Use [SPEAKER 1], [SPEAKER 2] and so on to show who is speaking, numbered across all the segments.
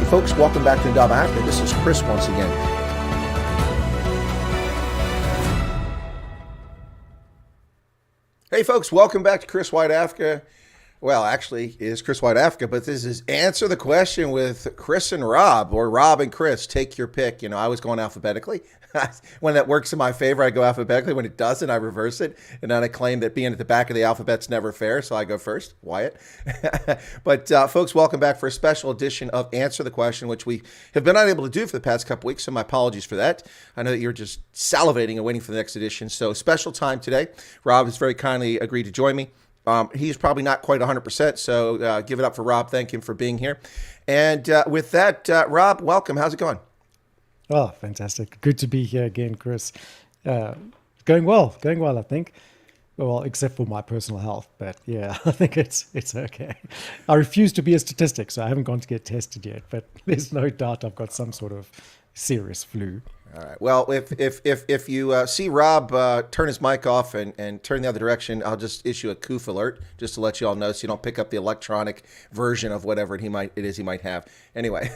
[SPEAKER 1] Folks, welcome back to SouthAfrica. This is Chris once again. Hey folks, welcome back to Chris Wyatt Africa. Well, actually, it is Chris Wyatt Africa, but this is Answer the Question with Chris and Rob, or Rob and Chris. Take your pick. You know, I was going alphabetically. When that works in my favor, I go alphabetically. When it doesn't, I reverse it. And then I claim that being at the back of the alphabet's never fair, so I go first, Wyatt. But folks, welcome back for a special edition of Answer the Question, which we have been unable to do for the past couple weeks, so my apologies for that. I know that you're just salivating and waiting for the next edition. So special time today. Rob has very kindly agreed to join me. He's probably not quite 100%, so give it up for Rob. Thank him for being here. And with that, Rob, welcome. How's it going?
[SPEAKER 2] Oh, fantastic. Good to be here again, Chris. Going well, I think. Well, except for my personal health, but yeah, I think it's okay. I refuse to be a statistic, so I haven't gone to get tested yet, but there's no doubt I've got some sort of serious flu.
[SPEAKER 1] All right. Well, if you see Rob turn his mic off and turn the other direction, I'll just issue a coof alert just to let you all know, so you don't pick up the electronic version of whatever he might have. Anyway,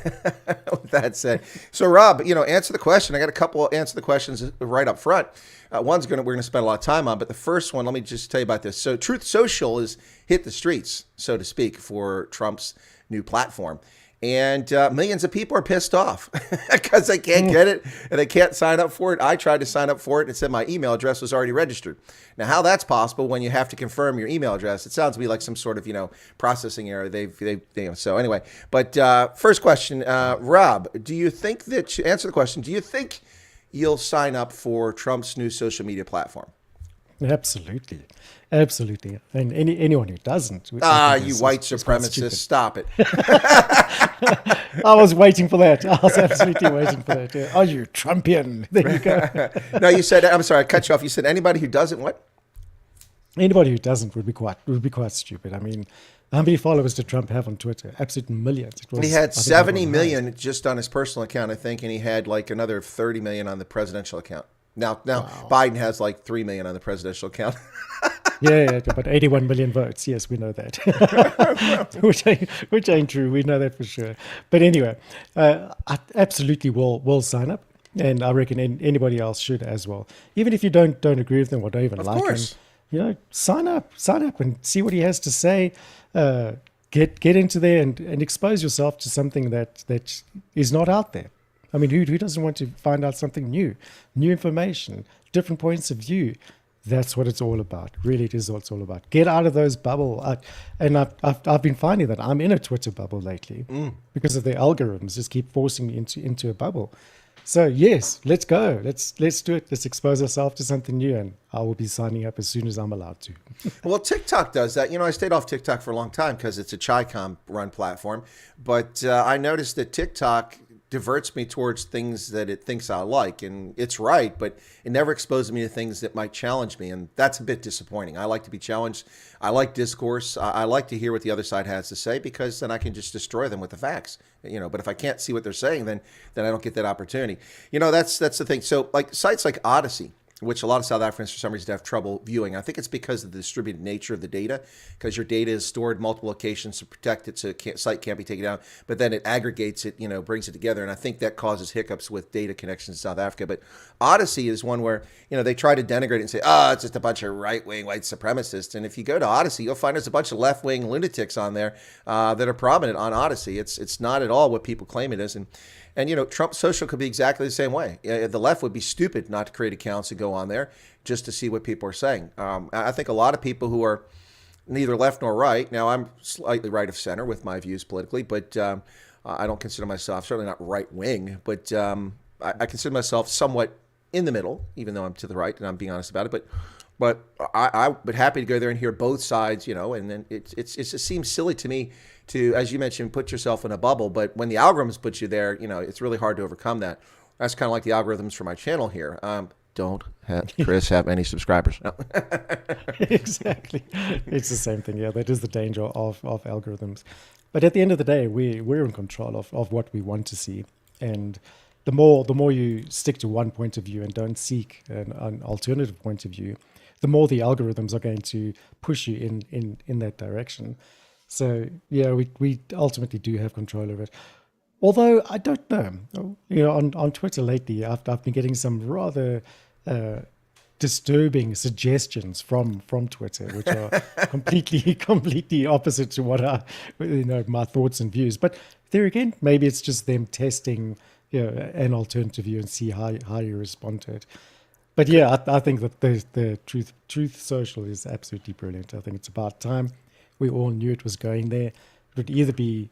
[SPEAKER 1] with that said, so Rob, answer the question. I got a couple of answer the questions right up front. One's we're gonna spend a lot of time on, but the first one, let me just tell you about this. So Truth Social has hit the streets, so to speak, for Trump's new platform. And millions of people are pissed off because they can't get it and they can't sign up for it. I tried to sign up for it and it said my email address was already registered. Now, how that's possible when you have to confirm your email address? It sounds to me like some sort of, processing error. So anyway, but first question, Rob, do you think that, answer the question, do you think you'll sign up for Trump's new social media platform?
[SPEAKER 2] Absolutely. And anyone who doesn't.
[SPEAKER 1] You white supremacist, stop it.
[SPEAKER 2] I was waiting for that. I was absolutely waiting for that. Yeah. Oh, you Trumpian. There you go.
[SPEAKER 1] No, you said, I'm sorry, I cut you off. You said anybody who doesn't what?
[SPEAKER 2] Anybody who doesn't would be quite stupid. I mean, how many followers did Trump have on Twitter? Absolute millions.
[SPEAKER 1] He had 70 million just on his personal account, I think, and he had like another 30 million on the presidential account. Now, wow. Biden has like 3 million on the presidential account.
[SPEAKER 2] yeah, but 81 million votes. Yes, we know that. which ain't true. We know that for sure. But anyway, I absolutely will sign up, and I reckon anybody else should as well. Even if you don't agree with him or don't even like him, sign up and see what he has to say. Get into there and expose yourself to something that is not out there. I mean, who doesn't want to find out something new information, different points of view? That's what it's all about. Really, it is what it's all about. Get out of those bubbles. And I've been finding that I'm in a Twitter bubble lately because of the algorithms just keep forcing me into a bubble. So yes, let's go. Let's do it. Let's expose ourselves to something new, and I will be signing up as soon as I'm allowed to.
[SPEAKER 1] Well, TikTok does that. I stayed off TikTok for a long time because it's a Chi-Com run platform. But I noticed that TikTok diverts me towards things that it thinks I like, and it's right, but it never exposes me to things that might challenge me, and that's a bit disappointing. I like to be challenged. I like discourse. I like to hear what the other side has to say, because then I can just destroy them with the facts. But if I can't see what they're saying, then I don't get that opportunity. That's the thing. So like sites like Odyssey, which a lot of South Africans for some reason have trouble viewing. I think it's because of the distributed nature of the data, because your data is stored in multiple locations to protect it so site can't be taken down, but then it aggregates it, brings it together. And I think that causes hiccups with data connections in South Africa. But Odyssey is one where, they try to denigrate it and say, it's just a bunch of right-wing white supremacists. And if you go to Odyssey, you'll find there's a bunch of left-wing lunatics on there that are prominent on Odyssey. It's not at all what people claim it is. And Trump Social could be exactly the same way. The left would be stupid not to create accounts and go on there just to see what people are saying. I think a lot of people who are neither left nor right, now I'm slightly right of center with my views politically, but I don't consider myself, certainly not right wing, but I consider myself somewhat in the middle, even though I'm to the right, and I'm being honest about it. But I would happy to go there and hear both sides, and then it just seems silly to me to, as you mentioned, put yourself in a bubble. But when the algorithms put you there, it's really hard to overcome that. That's kind of like the algorithms for my channel here. Don't have Chris have any subscribers. No.
[SPEAKER 2] Exactly. It's the same thing. Yeah, that is the danger of algorithms. But at the end of the day, we're in control of what we want to see. And the more you stick to one point of view and don't seek an alternative point of view, the more the algorithms are going to push you in that direction. So yeah, we ultimately do have control over it. Although I don't know, on Twitter lately, I've been getting some rather disturbing suggestions from Twitter, which are completely opposite to what my thoughts and views. But there again, maybe it's just them testing an alternative view and see how you respond to it. But yeah, I think that the Truth Social is absolutely brilliant. I think it's about time we all knew it was going there. It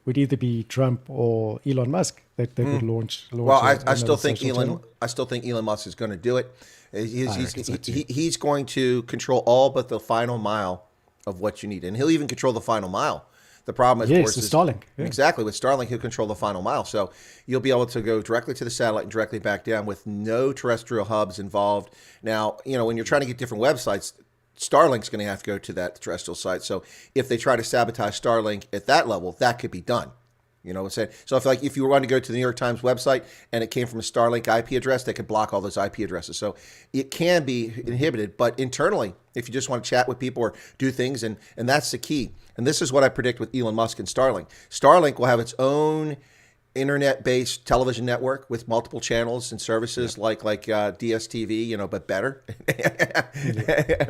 [SPEAKER 2] would either be Trump or Elon Musk that would launch.
[SPEAKER 1] Well, I still think Elon Musk is going to do it. He's going to control all but the final mile of what you need, and he'll even control the final mile. The problem, of course, is
[SPEAKER 2] Starlink. Yeah.
[SPEAKER 1] Exactly, with Starlink, he'll control the final mile. So you'll be able to go directly to the satellite and directly back down with no terrestrial hubs involved. Now, when you're trying to get different websites, Starlink's going to have to go to that terrestrial site. So if they try to sabotage Starlink at that level, that could be done. You know what I'm saying? So if you were to go to the New York Times website and it came from a Starlink IP address, they could block all those IP addresses. So it can be inhibited. But internally, if you just want to chat with people or do things, and that's the key. And this is what I predict with Elon Musk and Starlink. Starlink will have its own internet-based television network with multiple channels and services like DSTV, but better,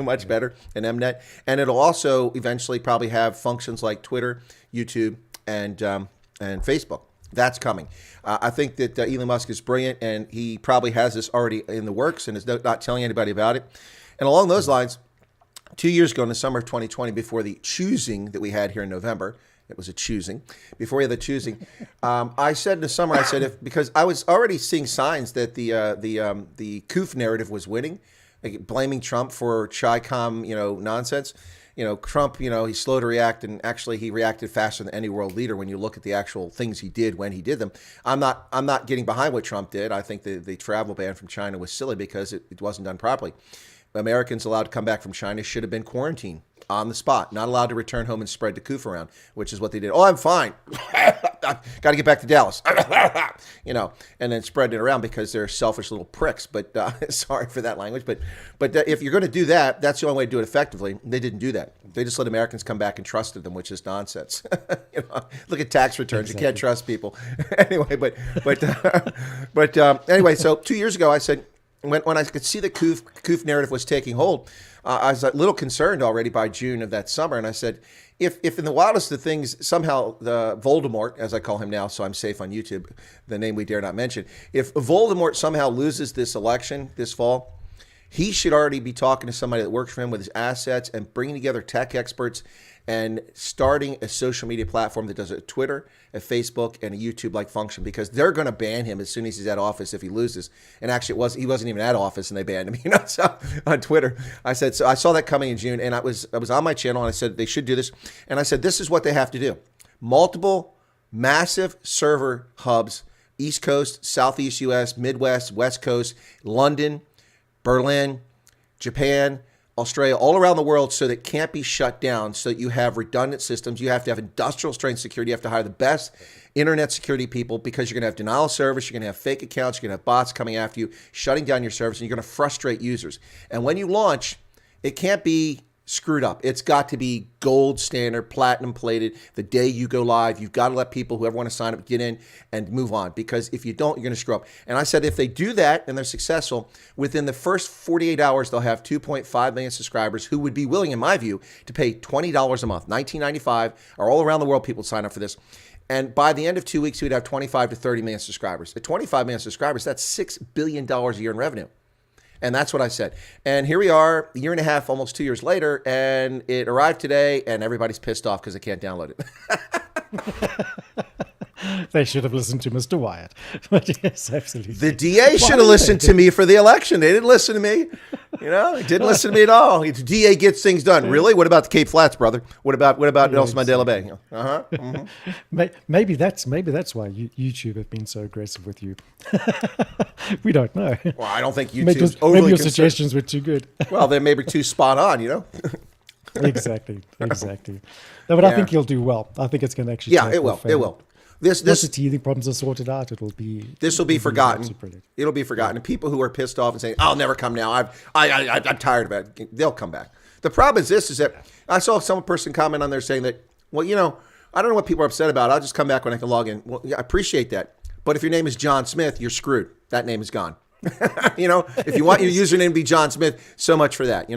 [SPEAKER 1] much better, and Mnet. And it'll also eventually probably have functions like Twitter, YouTube, and Facebook. That's coming. I think that Elon Musk is brilliant, and he probably has this already in the works and is not telling anybody about it. And along those lines, 2 years ago in the summer of 2020, before the choosing that we had here in November, it was a choosing. Before we had the choosing, I said in the summer, because I was already seeing signs that the COOF narrative was winning, like blaming Trump for Chi-Com, nonsense. Trump, he's slow to react, and actually he reacted faster than any world leader when you look at the actual things he did when he did them. I'm not getting behind what Trump did. I think the travel ban from China was silly because it wasn't done properly. Americans allowed to come back from China should have been quarantined on the spot, not allowed to return home and spread the COOF around, which is what they did. Oh, I'm fine. Got to get back to Dallas, and then spread it around because they're selfish little pricks. But sorry for that language. But if you're going to do that, that's the only way to do it effectively. They didn't do that. They just let Americans come back and trusted them, which is nonsense. Look at tax returns. Exactly. You can't trust people. Anyway, but anyway, so 2 years ago, I said, when I could see the COOF narrative was taking hold, I was a little concerned already by June of that summer. And I said, if in the wildest of things, somehow the Voldemort, as I call him now, so I'm safe on YouTube, the name we dare not mention, if Voldemort somehow loses this election this fall, he should already be talking to somebody that works for him with his assets and bringing together tech experts and starting a social media platform that does a Twitter, a Facebook, and a YouTube-like function, because they're going to ban him as soon as he's at office if he loses. And actually, he wasn't even at office, and they banned him. So on Twitter, I said, so I saw that coming in June, and I was on my channel, and I said they should do this, and I said this is what they have to do: multiple, massive server hubs, East Coast, Southeast U.S., Midwest, West Coast, London, Berlin, Japan, Australia, all around the world, so that it can't be shut down, so that you have redundant systems. You have to have industrial strength security. You have to hire the best internet security people, because you're going to have denial of service. You're going to have fake accounts. You're going to have bots coming after you, shutting down your service, and you're going to frustrate users. And when you launch, it can't be screwed up. It's got to be gold standard, platinum plated. The day you go live, you've got to let people, whoever want to sign up, get in and move on, because if you don't, you're going to screw up. And I said if they do that and they're successful, within the first 48 hours, they'll have 2.5 million subscribers who would be willing, in my view, to pay $20 a month, $19.95, or all around the world people sign up for this. And by the end of 2 weeks, we'd have 25 to 30 million subscribers. At 25 million subscribers, that's $6 billion a year in revenue. And that's what I said. And here we are, a year and a half, almost 2 years later, and it arrived today, and everybody's pissed off because they can't download it.
[SPEAKER 2] They should have listened to Mr. Wyatt. But yes, absolutely.
[SPEAKER 1] The DA should have listened to me for the election. They didn't listen to me. They didn't listen to me at all. The DA gets things done. Really? What about the Cape Flats, brother? What about Nelson Mandela Bay?
[SPEAKER 2] Mm-hmm. Maybe that's why YouTube have been so aggressive with you. We don't know.
[SPEAKER 1] Well, I don't think YouTube's overly
[SPEAKER 2] maybe your
[SPEAKER 1] concerned.
[SPEAKER 2] suggestions were too good.
[SPEAKER 1] Well, they may be too spot on,
[SPEAKER 2] Exactly. No, but I think you'll do well. I think it's going to actually.
[SPEAKER 1] Yeah, it will. It will.
[SPEAKER 2] Once the teething problems are sorted out, this
[SPEAKER 1] will be forgotten. It'll be forgotten. And people who are pissed off and saying, "I'll never come now. I'm tired of it," they'll come back. The problem is this: is that I saw some person comment on there saying that, well, I don't know what people are upset about. I'll just come back when I can log in. Well, yeah, I appreciate that. But if your name is John Smith, you're screwed. That name is gone. If you want your username to be John Smith, so much for that,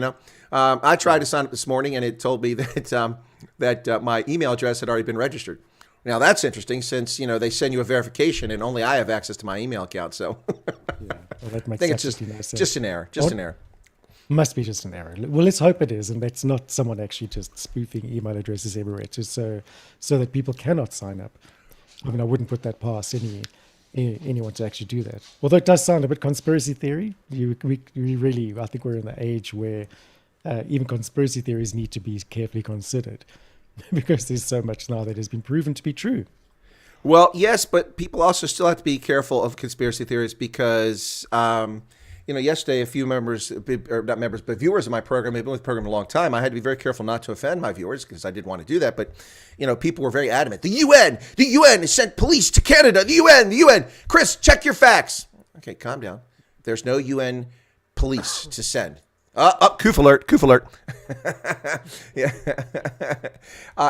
[SPEAKER 1] I tried to sign up this morning, and it told me that my email address had already been registered. Now, that's interesting since, they send you a verification, and only I have access to my email account. So
[SPEAKER 2] Yeah, well, that makes
[SPEAKER 1] I think it's
[SPEAKER 2] no sense.
[SPEAKER 1] just an error. Just an error.
[SPEAKER 2] Must be just an error. Well, let's hope it is, and that's not someone actually just spoofing email addresses everywhere, just so that people cannot sign up. I mean, I wouldn't put that past anyone to actually do that. Although it does sound a bit conspiracy theory. We really, I think we're in the age where even conspiracy theories need to be carefully considered because there's so much now that has been proven to be true.
[SPEAKER 1] Well, yes, but people also still have to be careful of conspiracy theories because, yesterday a few members, or not members, but viewers of my program, they've been with the program a long time. I had to be very careful not to offend my viewers because I did want to do that. But, people were very adamant. The UN has sent police to Canada. The UN. Chris, check your facts. Okay, calm down. There's no UN police to send. Coof alert. Yeah.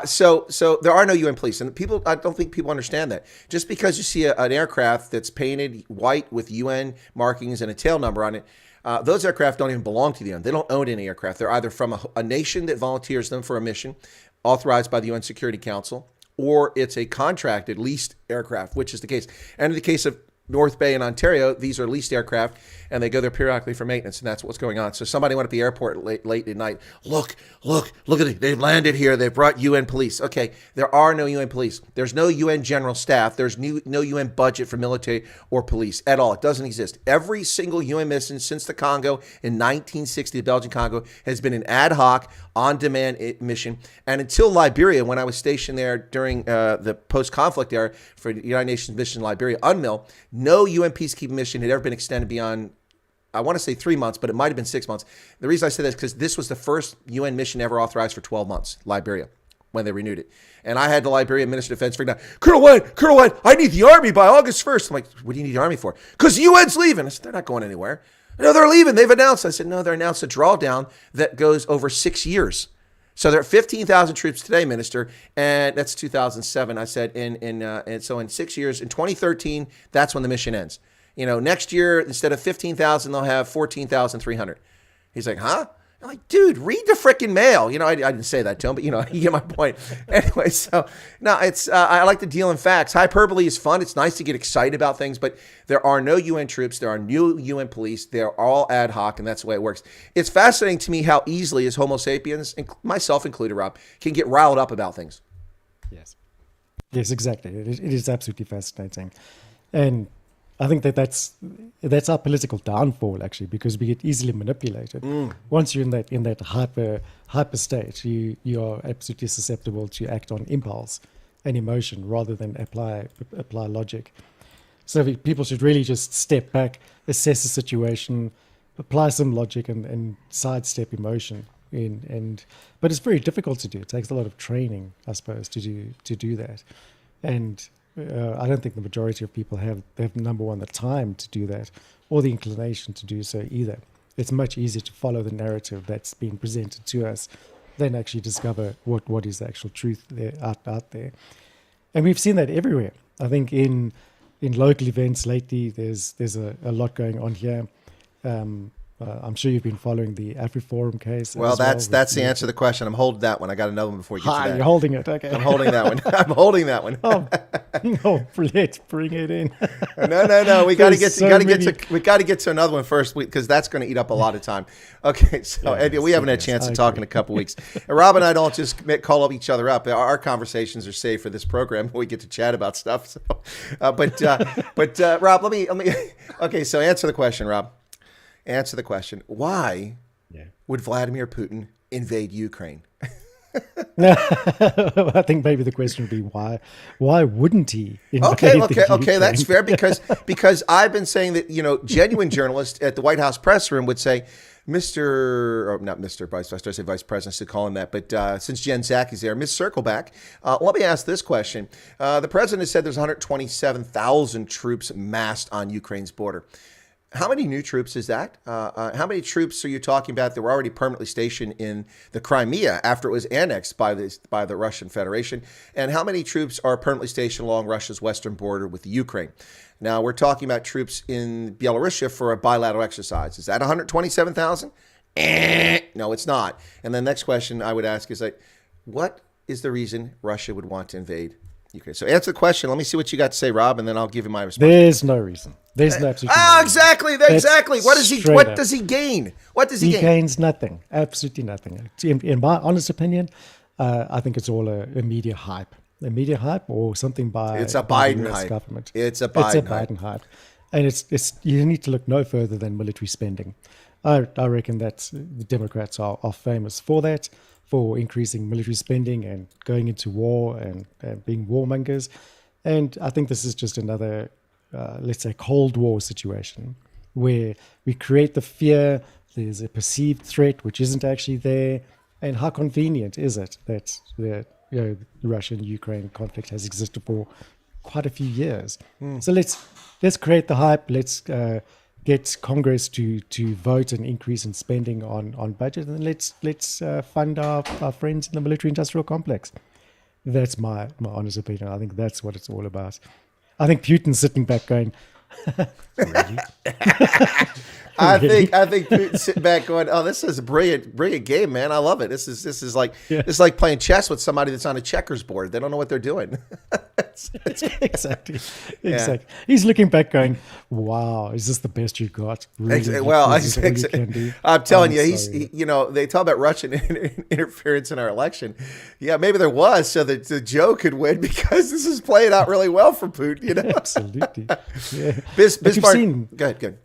[SPEAKER 1] So there are no UN police, and I don't think people understand that. Just because you see an aircraft that's painted white with UN markings and a tail number on it, those aircraft don't even belong to the UN. They don't own any aircraft. They're either from a nation that volunteers them for a mission authorized by the UN Security Council, or it's a contracted leased aircraft, which is the case. And in the case of North Bay in Ontario, these are leased aircraft, and they go there periodically for maintenance, and that's what's going on. So somebody went at the airport late at night. Look at it. They've landed here. They've brought UN police. Okay, there are no UN police. There's no UN general staff. There's no UN budget for military or police at all. It doesn't exist. Every single UN mission since the Congo in 1960, the Belgian Congo, has been an ad hoc, on-demand mission. And until Liberia, when I was stationed there during the post-conflict era for the United Nations mission in Liberia, UNMIL, no UN peacekeeping mission had ever been extended beyond, I want to say 3 months, but it might have been 6 months. The reason I say that is because this was the first UN mission ever authorized for 12 months, Liberia, when they renewed it. And I had the Liberian Minister of Defense figure out, Colonel Wyatt, I need the Army by August 1st. I'm like, what do you need the Army for? Because the UN's leaving. I said, they're not going anywhere. No, they're leaving. They've announced. I said, no, they're announced a drawdown that goes over 6 years. So there are 15,000 troops today, Minister, and that's 2007. I said, and so in 6 years, in 2013, that's when the mission ends. Next year, instead of 15,000, they'll have 14,300. He's like, huh? I'm like, dude, read the freaking mail. I didn't say that to him, but you get my point. Anyway, so no, it's I like to deal in facts. Hyperbole is fun. It's nice to get excited about things, but there are no UN troops. There are no UN police. They're all ad hoc, and that's the way it works. It's fascinating to me how easily, as Homo sapiens, myself included, Rob, can get riled up about things.
[SPEAKER 2] Yes, exactly. It is absolutely fascinating, and I think that's our political downfall, actually, because we get easily manipulated. Once you're in that hyper state, you are absolutely susceptible to act on impulse and emotion rather than apply logic. So people should really just step back, assess the situation, apply some logic, and sidestep emotion. But it's very difficult to do. It takes a lot of training, I suppose, to do that, and I don't think the majority of people have number one, the time to do that or the inclination to do so either. It's much easier to follow the narrative that's been presented to us than actually discover what is the actual truth there out there. And we've seen that everywhere. I think in local events lately, there's a lot going on here. I'm sure you've been following the AfriForum case.
[SPEAKER 1] Well, that's the answer to the question. I'm holding that one. I got another one before you get to that.
[SPEAKER 2] You're holding it. Okay.
[SPEAKER 1] I'm holding that one. I'm holding that one.
[SPEAKER 2] No, let's bring it in.
[SPEAKER 1] No. We got to get to another one first because that's going to eat up a lot of time. Okay, so we haven't had a chance to talk in a couple weeks. Rob and I don't just call each other up. Our conversations are safe for this program. We get to chat about stuff. So, but Rob, let me. Okay, so answer the question, Rob. Answer the question. Why would Vladimir Putin invade Ukraine?
[SPEAKER 2] I think maybe the question would be why wouldn't he invade
[SPEAKER 1] Okay, that's fair because I've been saying that, genuine journalists at the White House press room would say, Vice President, to call him that, but since Jen Psaki's there, Ms. Circleback, let me ask this question. The president said there's 127,000 troops massed on Ukraine's border. How many new troops is that? How many troops are you talking about that were already permanently stationed in the Crimea after it was annexed by the Russian Federation? And how many troops are permanently stationed along Russia's western border with the Ukraine? Now, we're talking about troops in Belarus for a bilateral exercise. Is that 127,000? No, it's not. And the next question I would ask is, like, what is the reason Russia would want to invade Ukraine? So answer the question. Let me see what you got to say, Rob, and then I'll give you my response.
[SPEAKER 2] There's no reason. There's no absolutely no reason.
[SPEAKER 1] Exactly. What does he gain? What does he gain?
[SPEAKER 2] He gains nothing. Absolutely nothing. In my honest opinion, I think it's all a media hype. A media hype or something by
[SPEAKER 1] it's a
[SPEAKER 2] by
[SPEAKER 1] Biden
[SPEAKER 2] the US
[SPEAKER 1] hype.
[SPEAKER 2] government.
[SPEAKER 1] It's a Biden
[SPEAKER 2] hype. And it's you need to look no further than military spending. I reckon that the Democrats are famous for that, for increasing military spending and going into war and being warmongers. And I think this is just another, let's say, Cold War situation where we create the fear, there's a perceived threat which isn't actually there. And how convenient is it that the Russian-Ukraine conflict has existed for quite a few years? So let's create the hype. Let's get Congress to vote an increase in spending on budget, and let's fund our friends in the military-industrial complex. That's my honest opinion. I think that's what it's all about. I think Putin's sitting back going, really?
[SPEAKER 1] I think Putin's sitting back going, "Oh, this is a brilliant game, man. I love it. This is like it's like playing chess with somebody that's on a checkers board. They don't know what they're doing."
[SPEAKER 2] Exactly. He's looking back, going, "Wow, is this the best you got?" Really?
[SPEAKER 1] Well, I'm telling you,
[SPEAKER 2] sorry.
[SPEAKER 1] they talk about Russian interference in our election. Yeah, maybe there was, so that the Joe could win because this is playing out really well for Putin. You know,
[SPEAKER 2] absolutely. Yeah.
[SPEAKER 1] Bismarck. Go ahead.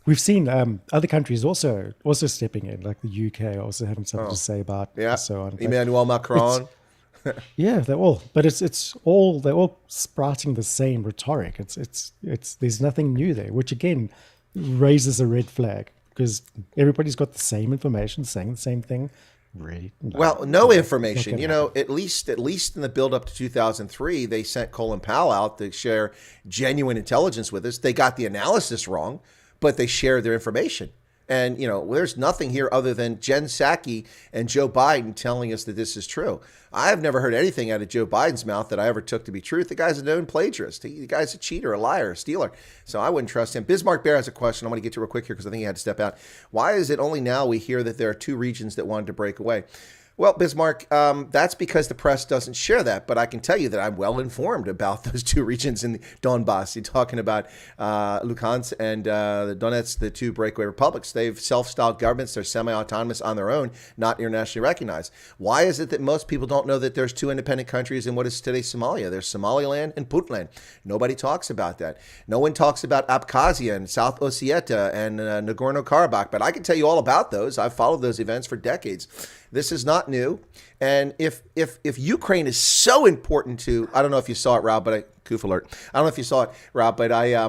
[SPEAKER 2] We've seen other countries also stepping in, like the UK, also having something to say about and so on.
[SPEAKER 1] Emmanuel Macron.
[SPEAKER 2] Yeah, they're all sprouting the same rhetoric. It's there's nothing new there, which again raises a red flag because everybody's got the same information, saying the same thing. Really?
[SPEAKER 1] No information. At least in the build up to 2003, they sent Colin Powell out to share genuine intelligence with us. They got the analysis wrong, but they shared their information. And, there's nothing here other than Jen Psaki and Joe Biden telling us that this is true. I have never heard anything out of Joe Biden's mouth that I ever took to be truth. The guy's a known plagiarist. The guy's a cheater, a liar, a stealer. So I wouldn't trust him. Bismarck Bear has a question. I want to get to real quick here because I think he had to step out. Why is it only now we hear that there are two regions that wanted to break away? Well, Bismarck, that's because the press doesn't share that. But I can tell you that I'm well informed about those two regions in the Donbass. You're talking about Luhansk and the Donetsk, the two breakaway republics. They've self-styled governments. They're semi-autonomous on their own, not internationally recognized. Why is it that most people don't know that there's two independent countries in what is today Somalia? There's Somaliland and Puntland. Nobody talks about that. No one talks about Abkhazia and South Ossetia and Nagorno-Karabakh. But I can tell you all about those. I've followed those events for decades. This is not new. And if Ukraine is so important to, I don't know if you saw it, Rob, but goof alert. I don't know if you saw it, Rob, but I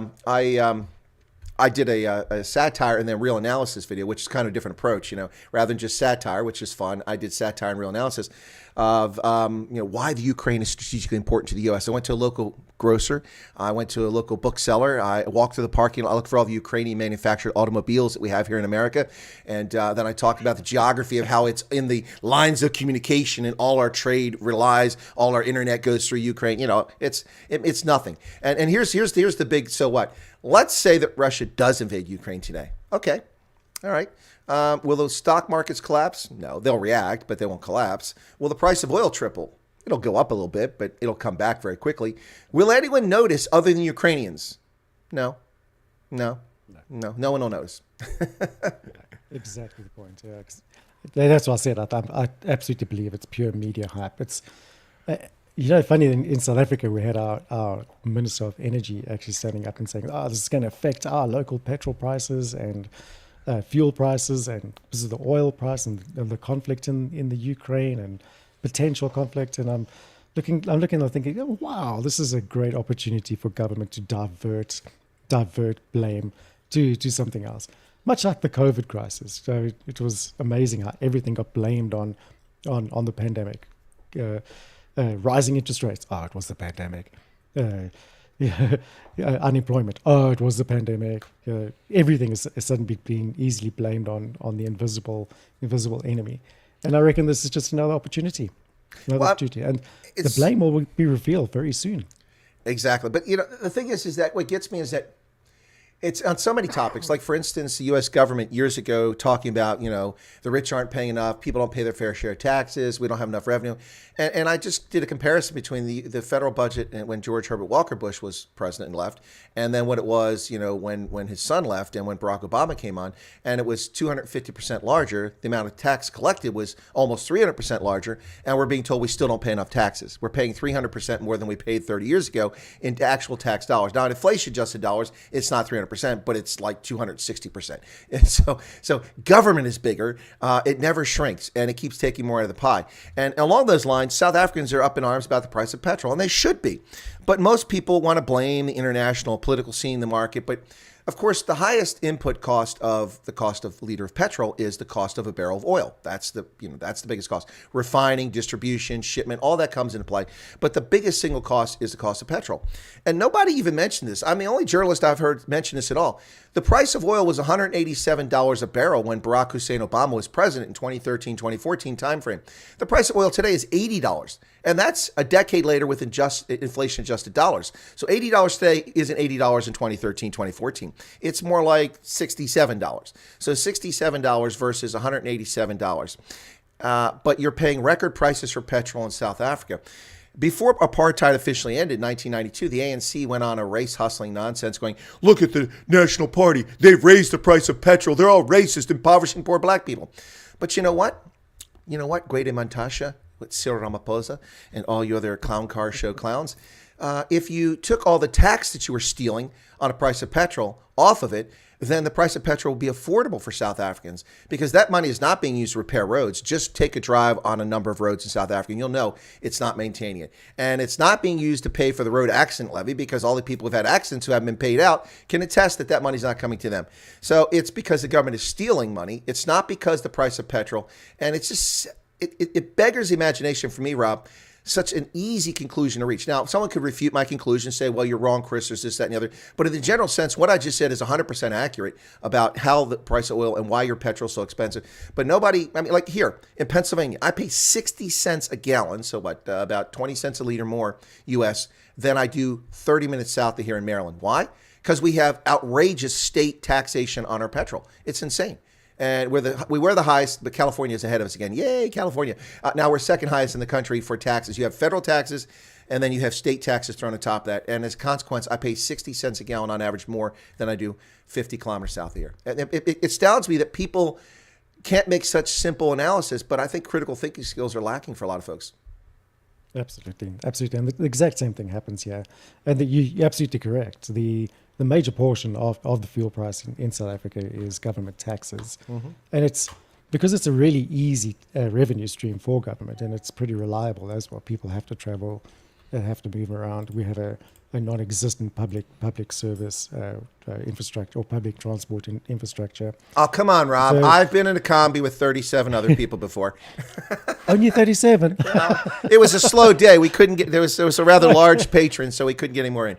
[SPEAKER 1] did a satire and then real analysis video, which is kind of a different approach, rather than just satire, which is fun. I did satire and real analysis of why the Ukraine is strategically important to the U.S. I went to a local grocer. I went to a local bookseller. I walked through the parking lot. I looked for all the Ukrainian manufactured automobiles that we have here in America. And then I talked about the geography of how it's in the lines of communication and all our trade relies, all our internet goes through Ukraine. It's nothing. And here's the big so what. Let's say that Russia does invade Ukraine today. Okay. All right. Will those stock markets collapse? No, they'll react, but they won't collapse. Will the price of oil triple? It'll go up a little bit, but it'll come back very quickly. Will anyone notice other than Ukrainians? No. No one will notice.
[SPEAKER 2] Exactly the point. Yeah. That's what I said. I absolutely believe it's pure media hype. It's funny, in South Africa, we had our Minister of Energy actually standing up and saying, this is going to affect our local petrol prices and fuel prices, and this is the oil price and the conflict in the Ukraine and potential conflict. And I'm looking and thinking, oh, wow, this is a great opportunity for government to divert blame to something else. Much like the COVID crisis. So it was amazing how everything got blamed on the pandemic. Rising interest rates. It was the pandemic. yeah, unemployment. Oh, it was the pandemic. Everything is suddenly being easily blamed on the invisible enemy. And I reckon this is just another opportunity. Opportunity. And the blame will be revealed very soon.
[SPEAKER 1] Exactly. But, the thing is that what gets me is that it's on so many topics. Like, for instance, the U.S. government years ago talking about, the rich aren't paying enough. People don't pay their fair share of taxes. We don't have enough revenue. And I just did a comparison between the federal budget and when George Herbert Walker Bush was president and left, and then what it was, when his son left and when Barack Obama came on. And it was 250% larger. The amount of tax collected was almost 300% larger. And we're being told we still don't pay enough taxes. We're paying 300% more than we paid 30 years ago in actual tax dollars. Now, in inflation-adjusted dollars, it's not 300%, but it's like 260%. And so government is bigger. It never shrinks, and it keeps taking more out of the pie. And along those lines, South Africans are up in arms about the price of petrol, and they should be. But most people want to blame the international political scene, the market. But of course, the highest input cost of the cost of a liter of petrol is the cost of a barrel of oil. That's the biggest cost. Refining, distribution, shipment, all that comes into play. But the biggest single cost is the cost of petrol. And nobody even mentioned this. I'm the only journalist I've heard mention this at all. The price of oil was $187 a barrel when Barack Hussein Obama was president in 2013, 2014 timeframe. The price of oil today is $80. And that's a decade later with inflation-adjusted dollars. So $80 today isn't $80 in 2013, 2014. It's more like $67. So $67 versus $187. But you're paying record prices for petrol in South Africa. Before apartheid officially ended in 1992, the ANC went on a race-hustling nonsense going, look at the National Party. They've raised the price of petrol. They're all racist, impoverishing poor black people. But you know what? Gwede Mantashe with Cyril Ramaphosa and all you other clown car show clowns, if you took all the tax that you were stealing on the price of petrol off of it, then the price of petrol will be affordable for South Africans because that money is not being used to repair roads. Just take a drive on a number of roads in South Africa and you'll know it's not maintaining it. And it's not being used to pay for the road accident levy because all the people who've had accidents who haven't been paid out can attest that that money's not coming to them. So it's because the government is stealing money. It's not because the price of petrol. And it's just, it beggars the imagination for me, Rob. Such an easy conclusion to reach. Now, someone could refute my conclusion and say, well, you're wrong, Chris, there's this, that, and the other. But in the general sense, what I just said is 100% accurate about how the price of oil and why your petrol is so expensive. But nobody, like here in Pennsylvania, I pay 60 cents a gallon, so about 20 cents a liter more U.S. than I do 30 minutes south of here in Maryland. Why? Because we have outrageous state taxation on our petrol. It's insane. And we were the highest, but California is ahead of us again. Yay, California. Now we're second highest in the country for taxes. You have federal taxes, and then you have state taxes thrown on top of that. And as a consequence, I pay 60 cents a gallon on average more than I do 50 kilometers south of here. It astounds me that people can't make such simple analysis, but I think critical thinking skills are lacking for a lot of folks.
[SPEAKER 2] Absolutely. And the exact same thing happens here. And you're absolutely correct. The major portion of the fuel price in South Africa is government taxes. Mm-hmm. And it's because it's a really easy revenue stream for government, and it's pretty reliable as well. People have to travel, they have to move around. We have a non-existent public service infrastructure or public transport infrastructure.
[SPEAKER 1] Oh, come on, Rob. So, I've been in a combi with 37 other people before.
[SPEAKER 2] Only 37?
[SPEAKER 1] It was a slow day. We couldn't get, there was a rather large patron, so we couldn't get any more in.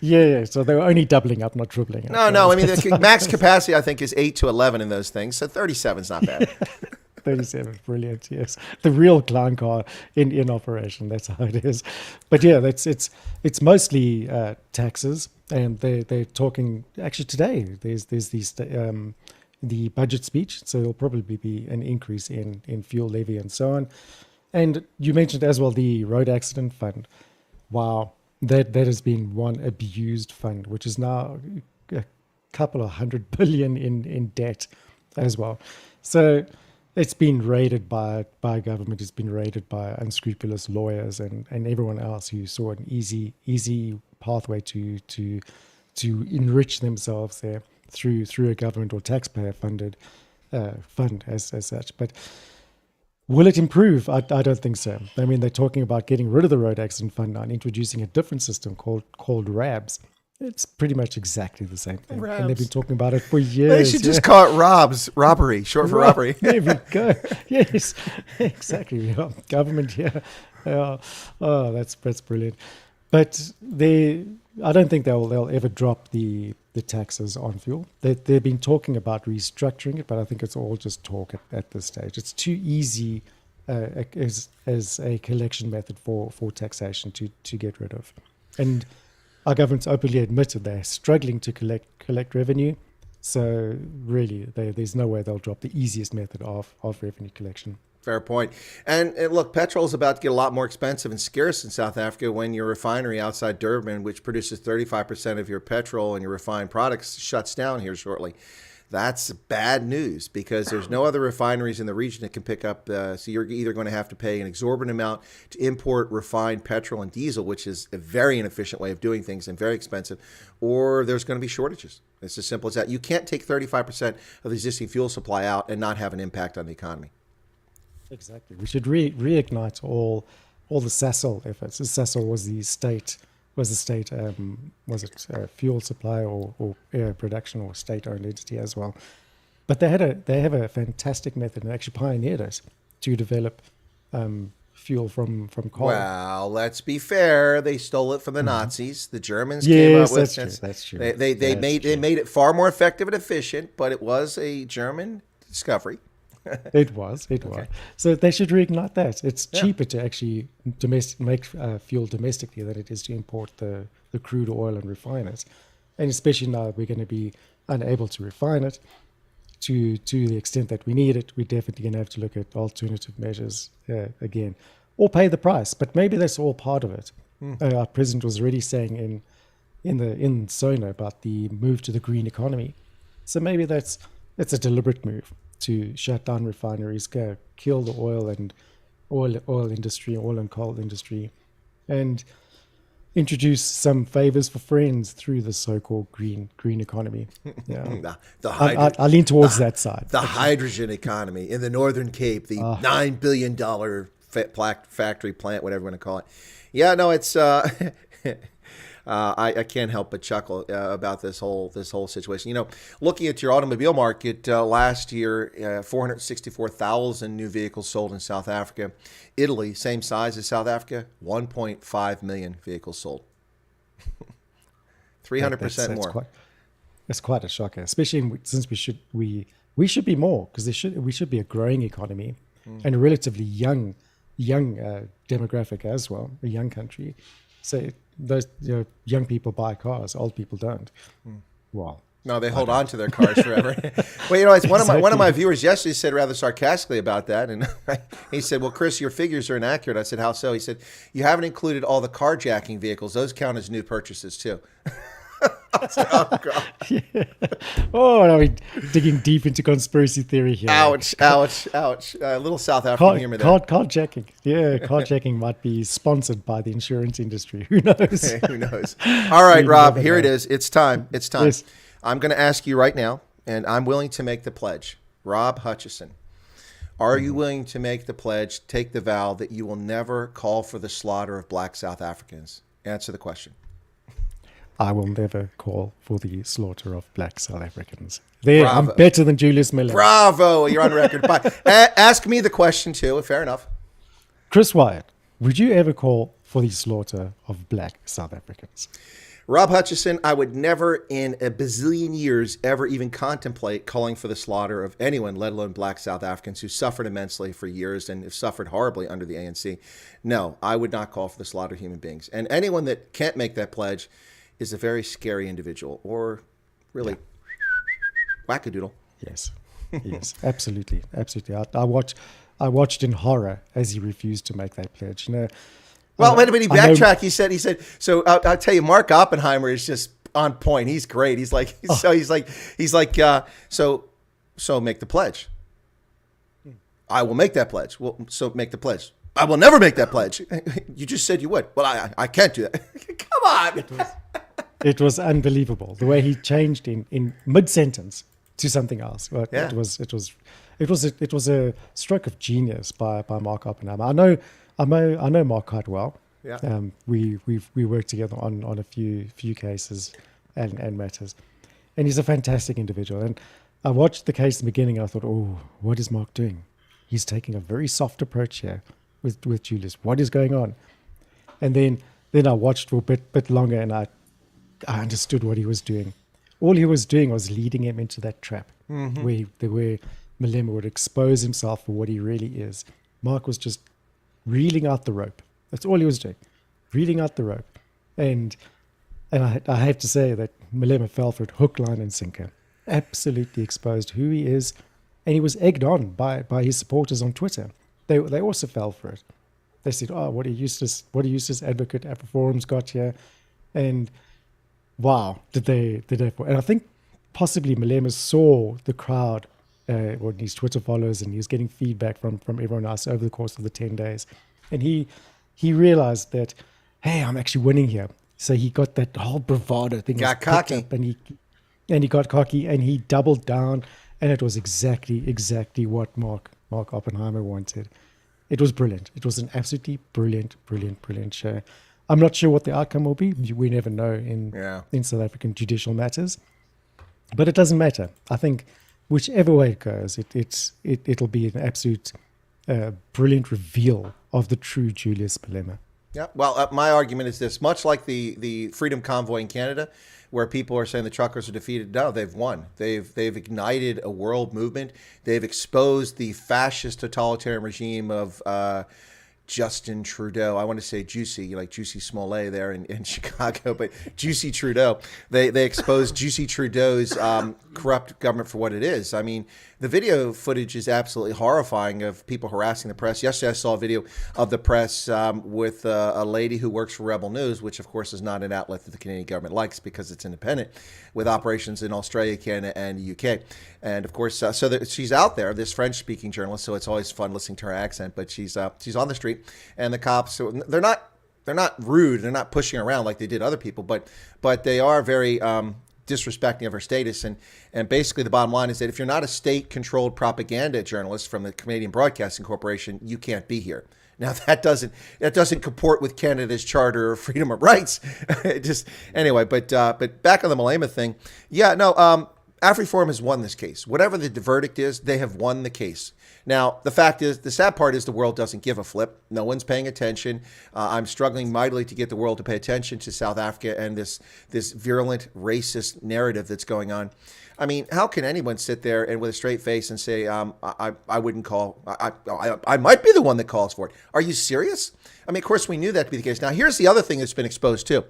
[SPEAKER 2] Yeah. So they were only doubling up, not tripling up.
[SPEAKER 1] No. I mean, the max capacity, I think, is 8 to 11 in those things. So 37 is not bad.
[SPEAKER 2] 37, brilliant. Yes, the real clown car in operation. That's how it is. But yeah, it's mostly taxes, and they're talking. Actually, today there's these the budget speech, so there'll probably be an increase in fuel levy and so on. And you mentioned as well the road accident fund. Wow. That has been one abused fund, which is now a couple of $100 billion in debt as well. So it's been raided by government. It's been raided by unscrupulous lawyers and everyone else who saw an easy pathway to enrich themselves there through a government or taxpayer funded fund as such. But will it improve? I don't think so. I mean, they're talking about getting rid of the road accident fund now and introducing a different system called RABs. It's pretty much exactly the same thing.
[SPEAKER 1] RABs.
[SPEAKER 2] And they've been talking about it for years.
[SPEAKER 1] They should just call it ROBS, robbery, short for robbery.
[SPEAKER 2] There we go. Yes, exactly. Government here. Oh, that's brilliant. But I don't think they'll ever drop the taxes on fuel. They've been talking about restructuring it, but I think it's all just talk at this stage. It's too easy as a collection method for taxation to get rid of. And our government's openly admitted they're struggling to collect revenue. So really, there's no way they'll drop the easiest method of revenue collection.
[SPEAKER 1] Fair point. And look, petrol is about to get a lot more expensive and scarce in South Africa when your refinery outside Durban, which produces 35% of your petrol and your refined products, shuts down here shortly. That's bad news because there's no other refineries in the region that can pick up. So you're either going to have to pay an exorbitant amount to import refined petrol and diesel, which is a very inefficient way of doing things and very expensive, or there's going to be shortages. It's as simple as that. You can't take 35% of the existing fuel supply out and not have an impact on the economy.
[SPEAKER 2] Exactly. We should reignite all the SASOL efforts. SASOL was the state fuel supply or production or state-owned entity as well. But they have a fantastic method and actually pioneered it to develop fuel from coal.
[SPEAKER 1] Well, let's be fair. They stole it from the Nazis. The Germans came up with
[SPEAKER 2] that's true.
[SPEAKER 1] They made it far more effective and efficient, but it was a German discovery.
[SPEAKER 2] It was. So they should reignite that. It's cheaper to actually make fuel domestically than it is to import the crude oil and refine it. And especially now we're going to be unable to refine it to the extent that we need it. We're definitely going to have to look at alternative measures again, or pay the price. But maybe that's all part of it. Our president was already saying in SONA about the move to the green economy. So maybe it's a deliberate move to shut down refineries, kill the oil and coal industry, and introduce some favors for friends through the so-called green economy. Yeah, I lean towards that side.
[SPEAKER 1] The hydrogen economy in the Northern Cape, the $9 billion factory plant, whatever you want to call it. Yeah, no, it's. I can't help but chuckle about this whole situation. You know, looking at your automobile market last year, 464,000 new vehicles sold in South Africa. Italy, same size as South Africa, 1.5 million vehicles sold. 300% more.
[SPEAKER 2] That's quite a shocker, especially since we should be more, because we should be a growing economy and a relatively young demographic as well, a young country. So those young people buy cars, old people don't. Well,
[SPEAKER 1] no, they hold on to their cars forever. Well, it's one of my viewers yesterday said rather sarcastically about that, and he said, "Well, Chris, your figures are inaccurate." I said, "How so?" He said, "You haven't included all the carjacking vehicles; those count as new purchases too." I said, oh God!
[SPEAKER 2] Yeah. Oh, are we digging deep into conspiracy theory here?
[SPEAKER 1] Ouch! Ouch! Ouch! A little South African humor there.
[SPEAKER 2] Carjacking. Yeah, carjacking might be sponsored by the insurance industry. Who knows?
[SPEAKER 1] Hey, who knows? All right, Rob. Here it is. It's time. It's time.
[SPEAKER 2] Yes.
[SPEAKER 1] I'm going to ask you right now, and I'm willing to make the pledge. Rob Hutchinson, are you willing to make the pledge, take the vow that you will never call for the slaughter of black South Africans? Answer the question.
[SPEAKER 2] I will never call for the slaughter of black South Africans. I'm better than Julius Miller.
[SPEAKER 1] Bravo. You're on record. Ask me the question, too. Fair enough.
[SPEAKER 2] Chris Wyatt, would you ever call for the slaughter of black South Africans?
[SPEAKER 1] Rob Hutchinson, I would never in a bazillion years ever even contemplate calling for the slaughter of anyone, let alone black South Africans who suffered immensely for years and have suffered horribly under the ANC. No, I would not call for the slaughter of human beings. And anyone that can't make that pledge is a very scary individual, or really wackadoodle.
[SPEAKER 2] Yes, absolutely. I watched in horror as he refused to make that pledge.
[SPEAKER 1] Well, wait a minute. He backtracked. He said. So I'll tell you, Mark Oppenheimer is just on point. He's great. He's like, so make the pledge. I will make that pledge. Well, so make the pledge. I will never make that pledge. You just said you would. Well, I can't do that. Come on.
[SPEAKER 2] It was unbelievable the way he changed in mid-sentence to something else. But yeah. It was a stroke of genius by Mark Oppenheimer. I know Mark quite well.
[SPEAKER 1] Yeah.
[SPEAKER 2] We worked together on a few cases and matters, and he's a fantastic individual. And I watched the case in the beginning. And I thought, oh, what is Mark doing? He's taking a very soft approach here with Julius. What is going on? And then I watched for a bit longer, and I I understood what he was doing. All he was doing was leading him into that trap where Malema would expose himself for what he really is. Mark was just reeling out the rope. That's all he was doing, reeling out the rope. And I have to say that Malema fell for it hook, line, and sinker. Absolutely exposed who he is. And he was egged on by his supporters on Twitter. They also fell for it. They said, "Oh, what a useless advocate AfriForum's got here," and wow, did they? And I think possibly Malema saw the crowd, or his Twitter followers, and he was getting feedback from everyone else over the course of the 10 days, and he realized that, hey, I'm actually winning here. So he got that whole bravado thing.
[SPEAKER 1] Got cocky,
[SPEAKER 2] and he got cocky, and he doubled down, and it was exactly what Mark Oppenheimer wanted. It was brilliant. It was an absolutely brilliant show. I'm not sure what the outcome will be. We never know in South African judicial matters, but it doesn't matter. I think whichever way it goes, it'll be an absolute brilliant reveal of the true Julius Malema.
[SPEAKER 1] Yeah. Well, my argument is this: much like the Freedom Convoy in Canada, where people are saying the truckers are defeated, no, they've won. They've ignited a world movement. They've exposed the fascist totalitarian regime of Justin Trudeau. I want to say Juicy, like Juicy Smollett there in Chicago, but Juicy Trudeau. They exposed Juicy Trudeau's corrupt government for what it is. I mean, the video footage is absolutely horrifying of people harassing the press. Yesterday, I saw a video of the press with a lady who works for Rebel News, which, of course, is not an outlet that the Canadian government likes because it's independent, with operations in Australia, Canada, and the UK. And, of course, she's out there, this French-speaking journalist, so it's always fun listening to her accent. But she's on the street, and the cops, they're not rude. They're not pushing her around like they did other people, but they are very disrespecting of her status. And basically the bottom line is that if you're not a state-controlled propaganda journalist from the Canadian Broadcasting Corporation, you can't be here. Now that doesn't comport with Canada's Charter of Freedom of Rights. Anyway, but back on the Malema thing, AfriForum has won this case. Whatever the verdict is, they have won the case. Now, the fact is, the sad part is the world doesn't give a flip. No one's paying attention. I'm struggling mightily to get the world to pay attention to South Africa and this virulent racist narrative that's going on. I mean, how can anyone sit there and with a straight face and say, I wouldn't call, I might be the one that calls for it. Are you serious? I mean, of course, we knew that to be the case. Now, here's the other thing that's been exposed, too.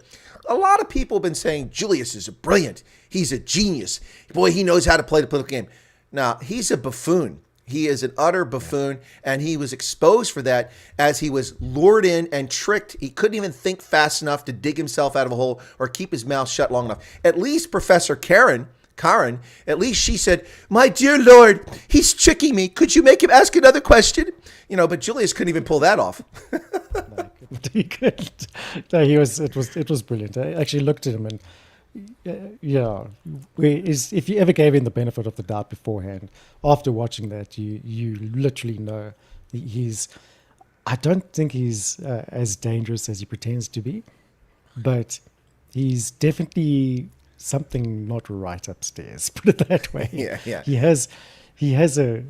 [SPEAKER 1] A lot of people have been saying, Julius is brilliant. He's a genius. Boy, he knows how to play the political game. Now, he's a buffoon. He is an utter buffoon, and he was exposed for that as he was lured in and tricked. He couldn't even think fast enough to dig himself out of a hole or keep his mouth shut long enough. At least Professor Karen, at least she said, "My dear Lord, he's tricking me. Could you make him ask another question?" But Julius couldn't even pull that off.
[SPEAKER 2] He couldn't. No, it was brilliant. I actually looked at him and, if you ever gave him the benefit of the doubt beforehand, after watching that, you literally know I don't think he's as dangerous as he pretends to be, but he's definitely something not right upstairs, put it that way.
[SPEAKER 1] Yeah.
[SPEAKER 2] He has a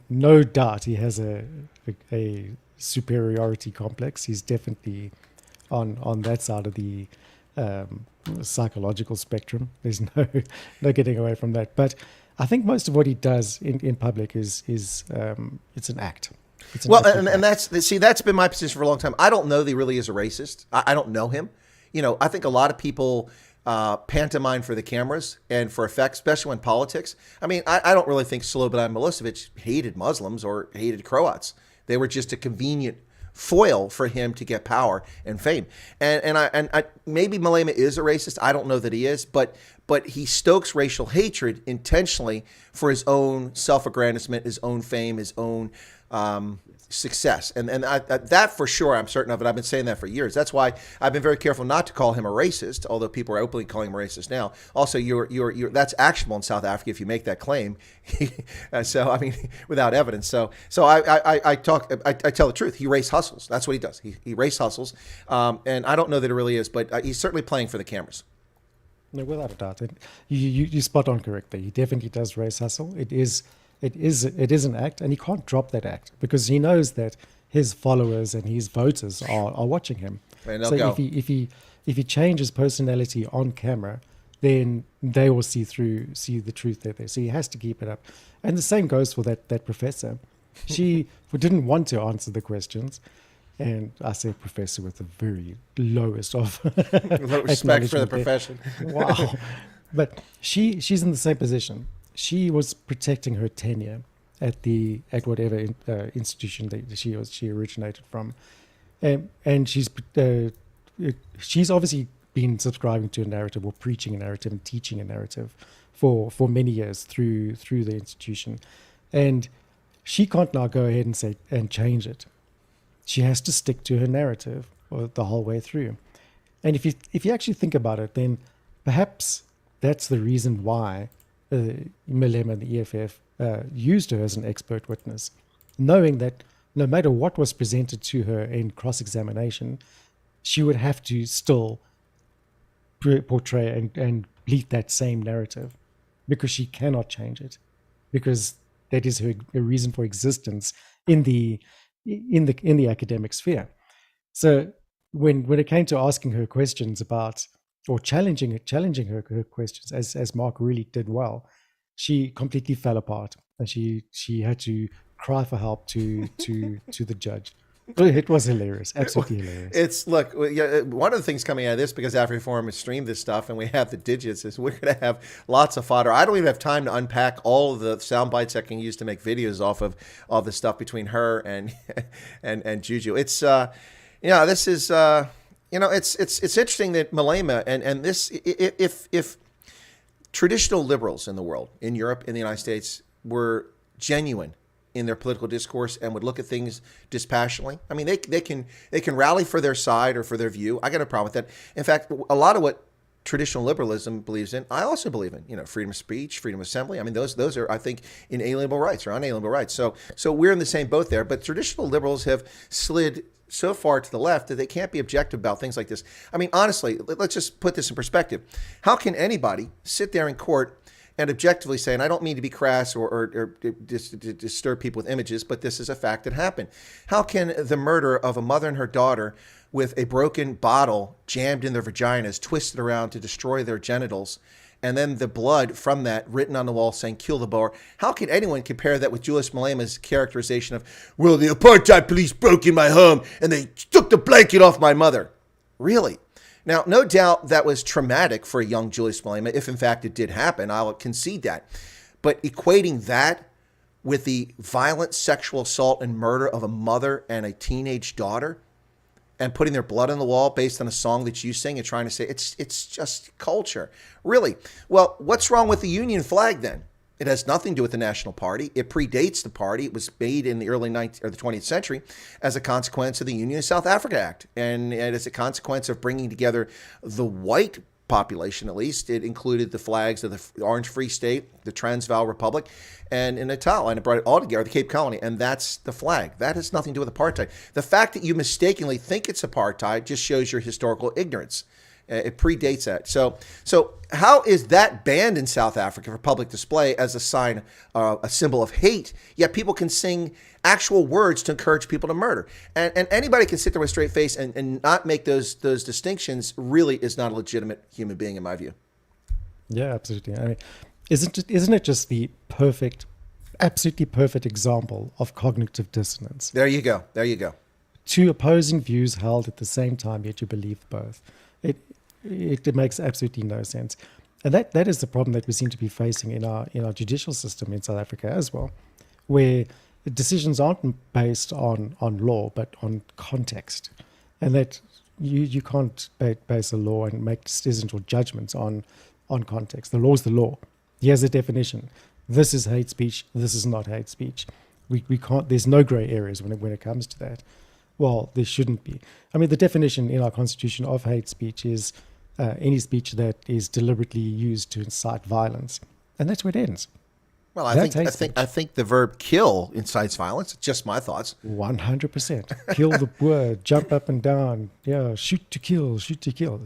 [SPEAKER 2] no doubt he has a superiority complex. He's definitely on that side of the psychological spectrum. There's no getting away from that. But I think most of what he does in public is it's an act.
[SPEAKER 1] And that's been my position for a long time. I don't know that he really is a racist. I don't know him. I think a lot of people pantomime for the cameras and for effect, especially in politics. I mean, I don't really think Slobodan Milosevic hated Muslims or hated Croats. They were just a convenient foil for him to get power and fame. And I maybe Malema is a racist. I don't know that he is, but he stokes racial hatred intentionally for his own self-aggrandizement, his own fame, his own success. And that for sure, I'm certain of it. I've been saying that for years. That's why I've been very careful not to call him a racist, although people are openly calling him a racist now. Also, that's actionable in South Africa if you make that claim. So, I mean, without evidence. So I tell the truth. He race hustles. That's what he does. He race hustles. And I don't know that it really is, but he's certainly playing for the cameras.
[SPEAKER 2] No, without a doubt. You spot on correctly. He definitely does race hustle. It is an act, and he can't drop that act because he knows that his followers and his voters are watching him.
[SPEAKER 1] And they'll go.
[SPEAKER 2] if if he changes personality on camera, then they will see the truth there. So he has to keep it up. And the same goes for that professor. She didn't want to answer the questions. And I say professor with the very lowest of
[SPEAKER 1] respect for the profession.
[SPEAKER 2] Wow. But she's in the same position. She was protecting her tenure at whatever institution that she originated from. And she's obviously been subscribing to a narrative or preaching a narrative and teaching a narrative for many years through the institution. And she can't now go ahead and say and change it. She has to stick to her narrative the whole way through. And if you actually think about it, then perhaps that's the reason why Malema and the EFF used her as an expert witness, knowing that no matter what was presented to her in cross-examination, she would have to still portray and lead that same narrative, because she cannot change it, because that is her reason for existence in the academic sphere. So when it came to asking her questions about, or challenging her questions, as Mark really did well, she completely fell apart, and she had to cry for help to the judge. It was hilarious, absolutely hilarious.
[SPEAKER 1] Look, one of the things coming out of this, because AfriForum has streamed this stuff and we have the digits, is we're going to have lots of fodder. I don't even have time to unpack all of the sound bites I can use to make videos off of all the stuff between her and Juju. It's this is it's interesting that Malema and this, if traditional liberals in the world, in Europe, in the United States, were genuine in their political discourse and would look at things dispassionately. I mean, they can rally for their side or for their view. I got no problem with that. In fact, a lot of what traditional liberalism believes in, I also believe in. Freedom of speech, freedom of assembly. I mean, those are, I think, inalienable rights or unalienable rights. So we're in the same boat there. But traditional liberals have slid so far to the left that they can't be objective about things like this. I mean, honestly, let's just put this in perspective. How can anybody sit there in court and objectively say, and I don't mean to be crass or disturb people with images, but this is a fact that happened. How can the murder of a mother and her daughter with a broken bottle jammed in their vaginas, twisted around to destroy their genitals, and then the blood from that written on the wall saying, kill the Boer, how can anyone compare that with Julius Malema's characterization of, well, the apartheid police broke in my home and they took the blanket off my mother? Really? Now, no doubt that was traumatic for a young Julius Malema, if in fact it did happen. I'll concede that. But equating that with the violent sexual assault and murder of a mother and a teenage daughter, and putting their blood on the wall based on a song that you sing and trying to say it's just culture. Really? Well, what's wrong with the Union flag then? It has nothing to do with the National Party. It predates the party. It was made in the early 20th century as a consequence of the Union of South Africa Act. And as a consequence of bringing together the white population, at least, it included the flags of the Orange Free State, the Transvaal Republic, and in Athol. And it brought it all together, the Cape Colony. And that's the flag. That has nothing to do with apartheid. The fact that you mistakenly think it's apartheid just shows your historical ignorance. It predates that. So how is that banned in South Africa for public display as a sign, a symbol of hate? Yet people can sing actual words to encourage people to murder. And anybody can sit there with a straight face and not make those distinctions. Really is not a legitimate human being, in my view.
[SPEAKER 2] Yeah, absolutely. I mean, isn't it just the absolutely perfect example of cognitive dissonance?
[SPEAKER 1] There you go.
[SPEAKER 2] Two opposing views held at the same time, yet you believe both. It makes absolutely no sense. And that is the problem that we seem to be facing in our judicial system in South Africa as well, where the decisions aren't based on law, but on context. And that you can't base a law and make decisions or judgments on context. The law is the law. Here's the definition. This is hate speech. This is not hate speech. We can't, there's no gray areas when it comes to that. Well, there shouldn't be. I mean, the definition in our constitution of hate speech is any speech that is deliberately used to incite violence, and that's where it ends.
[SPEAKER 1] Well, I think the verb "kill" incites violence. Just my thoughts.
[SPEAKER 2] 100%. Kill the Boer, jump up and down. Yeah, shoot to kill, shoot to kill.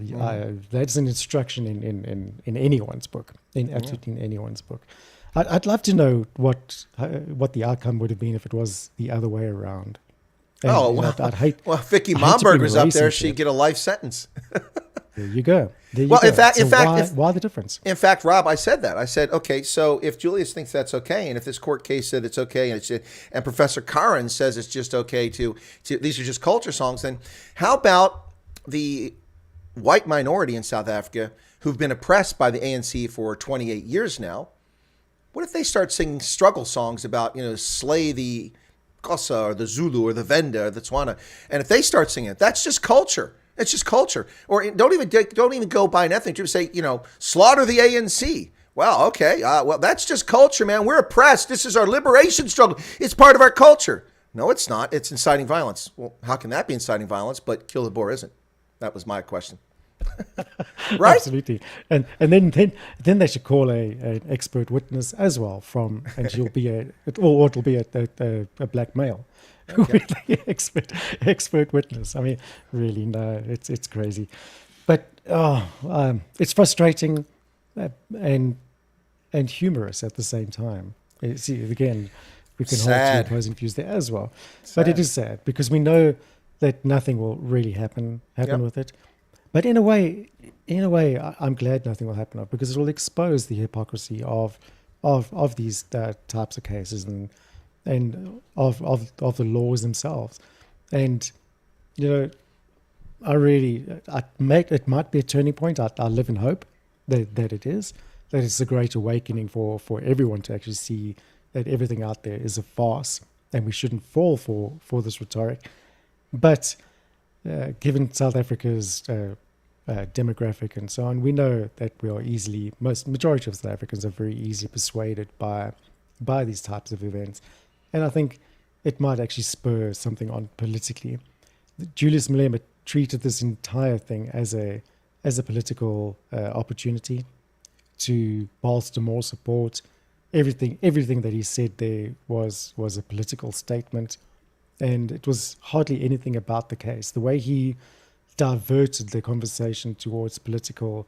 [SPEAKER 2] That's an instruction in anyone's book. Absolutely in anyone's book. I'd love to know what the outcome would have been if it was the other way around. And,
[SPEAKER 1] Vicky Momberg was up there. She'd get a life sentence.
[SPEAKER 2] There you go. There you
[SPEAKER 1] Well,
[SPEAKER 2] go.
[SPEAKER 1] in fact,
[SPEAKER 2] why the difference?
[SPEAKER 1] In fact, Rob, I said that. I said, okay, so if Julius thinks that's okay, and if this court case said it's okay, and Professor Karan says it's just okay to these are just culture songs, then how about the white minority in South Africa who've been oppressed by the ANC for 28 years now? What if they start singing struggle songs about, slay the Xhosa or the Zulu or the Venda or the Tswana? And if they start singing it, that's just culture. It's just culture. Or don't even go by an ethnic group. Say, slaughter the ANC. Well, okay. Well, that's just culture, man. We're oppressed. This is our liberation struggle. It's part of our culture. No, it's not. It's inciting violence. Well, how can that be inciting violence, but Kill the Boer isn't? That was my question. Right?
[SPEAKER 2] Absolutely. And then they should call an expert witness as well and she'll be it'll be a black male.
[SPEAKER 1] Okay.
[SPEAKER 2] Really expert witness. I mean, really, no, it's crazy. But it's frustrating and humorous at the same time. See, again, we can hold two opposing views there as well. Sad. But it is sad because we know that nothing will really happen with it. But in a way, I'm glad nothing will happen because it will expose the hypocrisy of these types of cases and of the laws themselves. And it might be a turning point. I live in hope that it's a great awakening for everyone to actually see that everything out there is a farce and we shouldn't fall for this rhetoric. But given South Africa's demographic and so on, we know that we are majority of South Africans are very easily persuaded by these types of events. And I think it might actually spur something on politically. Julius Malema treated this entire thing as a political opportunity to bolster more support. Everything that he said there was a political statement, and it was hardly anything about the case. The way he diverted the conversation towards political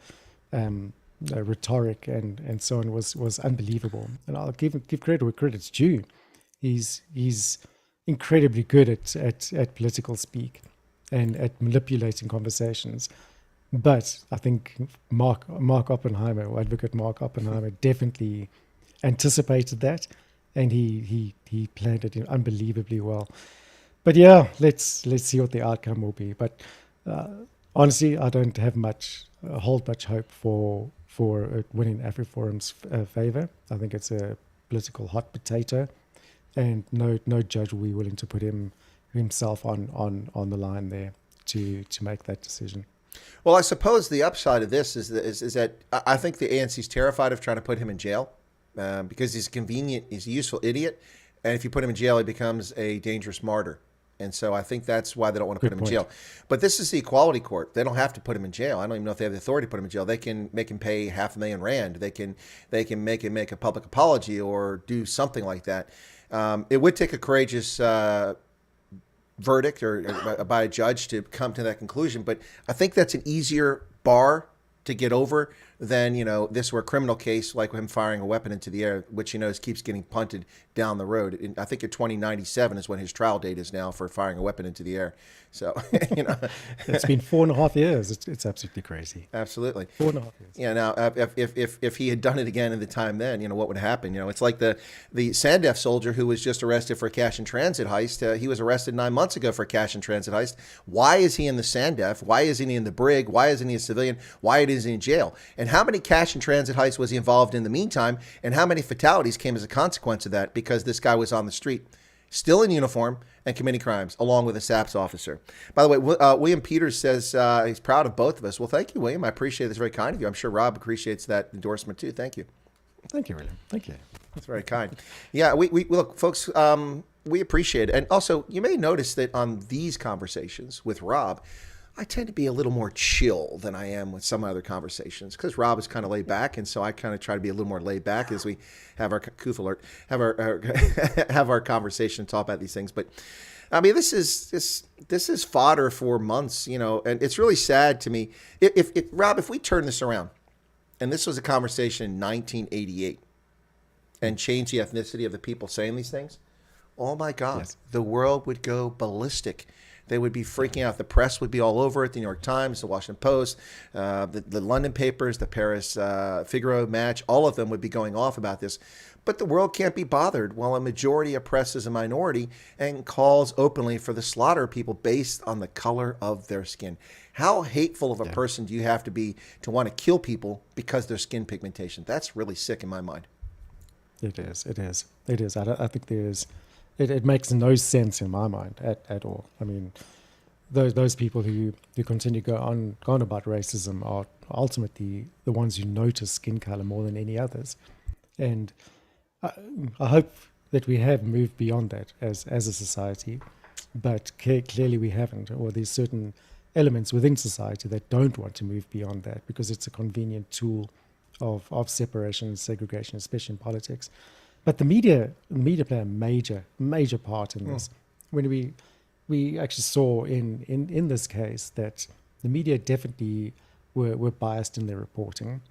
[SPEAKER 2] rhetoric and so on was unbelievable. And I'll give credit where credit's due. He's incredibly good at political speak and at manipulating conversations. But I think Advocate Mark Oppenheimer definitely anticipated that, and he planned it unbelievably well. But yeah, let's see what the outcome will be. But honestly, I don't have hold much hope for it winning AfriForum's favor. I think it's a political hot potato, and no judge will be willing to put himself on the line there to make that decision.
[SPEAKER 1] Well, I suppose the upside of this is that I think the ANC is terrified of trying to put him in jail because he's convenient, he's a useful idiot, and if you put him in jail, he becomes a dangerous martyr. And so I think that's why they don't want to put him in jail. But this is the Equality Court. They don't have to put him in jail. I don't even know if they have the authority to put him in jail. They can make him pay R500,000. They can make him make a public apology or do something like that. It would take a courageous verdict or by a judge to come to that conclusion. But I think that's an easier bar to get over than, this were a criminal case like him firing a weapon into the air, which, keeps getting punted down the road. And I think in 2097 is when his trial date is now for firing a weapon into the air. So,
[SPEAKER 2] It's been 4.5 years. It's absolutely crazy.
[SPEAKER 1] Absolutely.
[SPEAKER 2] 4.5 years.
[SPEAKER 1] Yeah. Now, if he had done it again in the time then, what would happen? It's like the Sandef soldier who was just arrested for a cash and transit heist. He was arrested 9 months ago for a cash and transit heist. Why is he in the Sandef? Why isn't he in the brig? Why isn't he a civilian? Why is he in jail? And how many cash and transit heists was he involved in the meantime? And how many fatalities came as a consequence of that because this guy was on the street, still in uniform and committing crimes, along with a SAPS officer? By the way, William Peters says he's proud of both of us. Well, thank you, William. I appreciate it. It's very kind of you. I'm sure Rob appreciates that endorsement too. Thank you.
[SPEAKER 2] Thank you, William. Thank you.
[SPEAKER 1] That's very kind. Yeah, we look, folks, we appreciate it. And also, you may notice that on these conversations with Rob, I tend to be a little more chill than I am with some other conversations because Rob is kind of laid back, and so I kind of try to be a little more laid back as we have our Koof alert, have our conversation, talk about these things. But I mean, this is fodder for months, and it's really sad to me. If Rob, if we turn this around, and this was a conversation in 1988, and change the ethnicity of the people saying these things, oh my God, yes, the world would go ballistic. They would be freaking out. The press would be all over it. The New York Times, the Washington Post, the London papers, the Paris Figaro Match, all of them would be going off about this. But the world can't be bothered while a majority oppresses a minority and calls openly for the slaughter of people based on the color of their skin. How hateful of a person do you have to be to want to kill people because of their skin pigmentation? That's really sick in my mind.
[SPEAKER 2] It is. I think it makes no sense in my mind at all. I mean, those people who continue to go on about racism are ultimately the ones who notice skin color more than any others. And I hope that we have moved beyond that as a society, but clearly we haven't, or there's certain elements within society that don't want to move beyond that because it's a convenient tool of separation and segregation, especially in politics. But the media play a major part in this. When we actually saw in this case that the media definitely were biased in their reporting.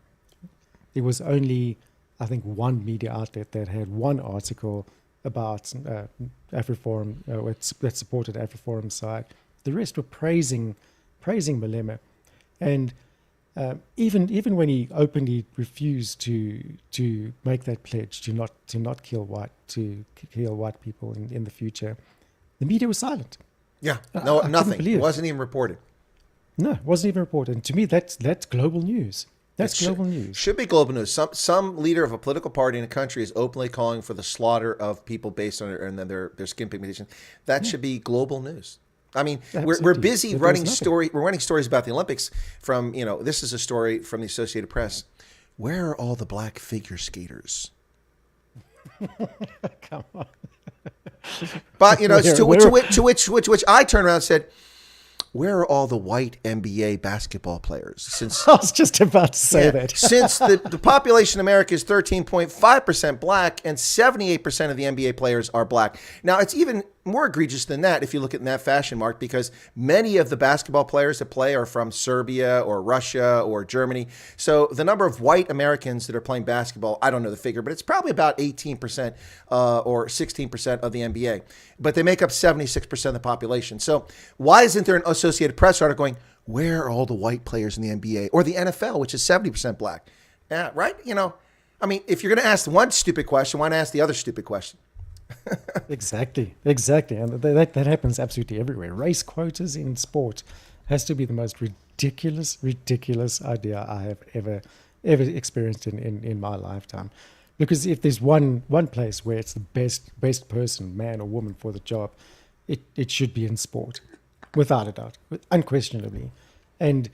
[SPEAKER 2] There was only, I think, one media outlet that had one article about AfriForum that supported AfriForum's side. The rest were praising Malema, and even when he openly refused to make that pledge to not kill white people in the future, the media was silent.
[SPEAKER 1] Yeah, no, nothing. It wasn't even reported.
[SPEAKER 2] No, it wasn't even reported. And to me, that's global news. That's global news.
[SPEAKER 1] Should be global news. Some leader of a political party in a country is openly calling for the slaughter of people based on their skin pigmentation. That should be global news. I mean, we're busy running stories about the Olympics from, this is a story from the Associated Press. Where are all the black figure skaters?
[SPEAKER 2] Come on.
[SPEAKER 1] But, to which I turned around and said, where are all the white NBA basketball players? Since
[SPEAKER 2] I was just about to say that.
[SPEAKER 1] Since the population in America is 13.5% black and 78% of the NBA players are black. Now, it's even more egregious than that if you look at it in that fashion, Mark, because many of the basketball players that play are from Serbia or Russia or Germany. So the number of white Americans that are playing basketball, I don't know the figure, but it's probably about 18% or 16% of the NBA. But they make up 76% of the population. So why isn't there an Associated Press article going, where are all the white players in the NBA or the NFL, which is 70% black? Right? I mean, if you're going to ask one stupid question, why not ask the other stupid question?
[SPEAKER 2] Exactly. And that happens absolutely everywhere. Race quotas in sport has to be the most ridiculous idea I have ever experienced in my lifetime. Because if there's one place where it's the best person, man or woman, for the job, it should be in sport, without a doubt, unquestionably. And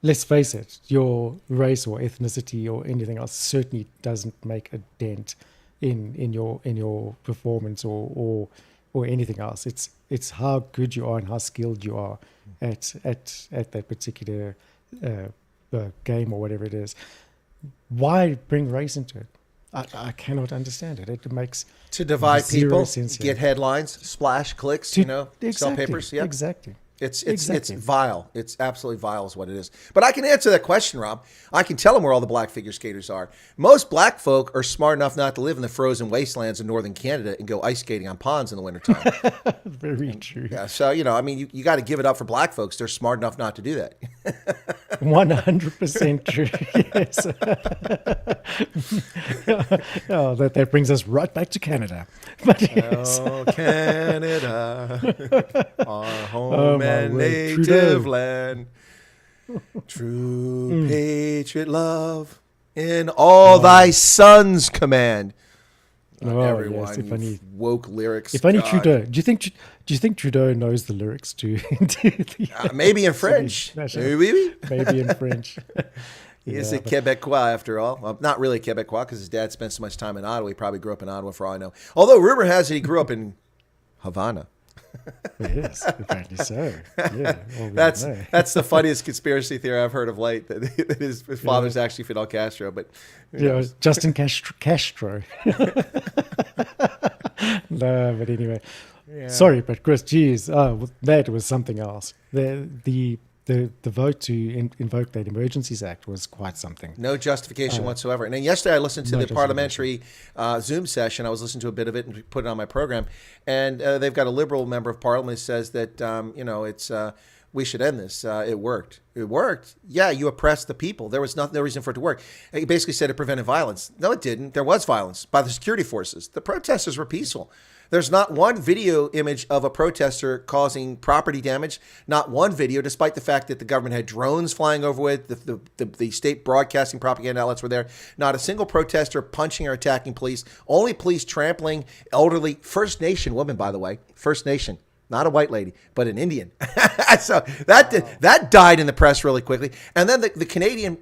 [SPEAKER 2] let's face it, your race or ethnicity or anything else certainly doesn't make a dent in your performance or anything else. It's how good you are and how skilled you are at that particular game or whatever it is. Why bring race into it? I cannot understand it. It makes
[SPEAKER 1] to divide people,
[SPEAKER 2] sense
[SPEAKER 1] get headlines, splash, clicks, sell papers. Yep.
[SPEAKER 2] Exactly.
[SPEAKER 1] It's vile. It's absolutely vile is what it is. But I can answer that question, Rob. I can tell them where all the black figure skaters are. Most black folk are smart enough not to live in the frozen wastelands of northern Canada and go ice skating on ponds in the wintertime.
[SPEAKER 2] Very true.
[SPEAKER 1] Yeah, so, you got to give it up for black folks. They're smart enough not to do that.
[SPEAKER 2] 100% true. Yes. That brings us right back to Canada. But yes.
[SPEAKER 1] Oh, Canada, our home and native land. True patriot love in all thy sons command. Everyone,
[SPEAKER 2] yes, if only,
[SPEAKER 1] woke lyrics.
[SPEAKER 2] If only Trudeau. Do you think Trudeau knows the lyrics to
[SPEAKER 1] maybe in French?
[SPEAKER 2] Maybe in French.
[SPEAKER 1] He is a Quebecois, after all. Well, not really Quebecois, because his dad spent so much time in Ottawa. He probably grew up in Ottawa, for all I know. Although rumor has it he grew up in Havana.
[SPEAKER 2] Yes, apparently so. Yeah,
[SPEAKER 1] that's the funniest conspiracy theory I've heard of late. That his father's actually Fidel Castro, but
[SPEAKER 2] Justin Castro. No, but anyway, sorry, but Chris, geez, that was something else. The the vote to invoke that Emergencies Act was quite something.
[SPEAKER 1] No justification whatsoever. And then yesterday I listened to
[SPEAKER 2] No
[SPEAKER 1] the parliamentary Zoom session. I was listening to a bit of it and put it on my program. And they've got a Liberal member of Parliament who says that, it's we should end this. It worked. It worked. Yeah, you oppressed the people. There was no reason for it to work. He basically said it prevented violence. No, it didn't. There was violence by the security forces. The protesters were peaceful. There's not one video image of a protester causing property damage. Not one video, despite the fact that the government had drones flying over it. The state broadcasting propaganda outlets were there. Not a single protester punching or attacking police. Only police trampling elderly First Nation women, by the way. First Nation. Not a white lady, but an Indian. So that died in the press really quickly. And then the Canadian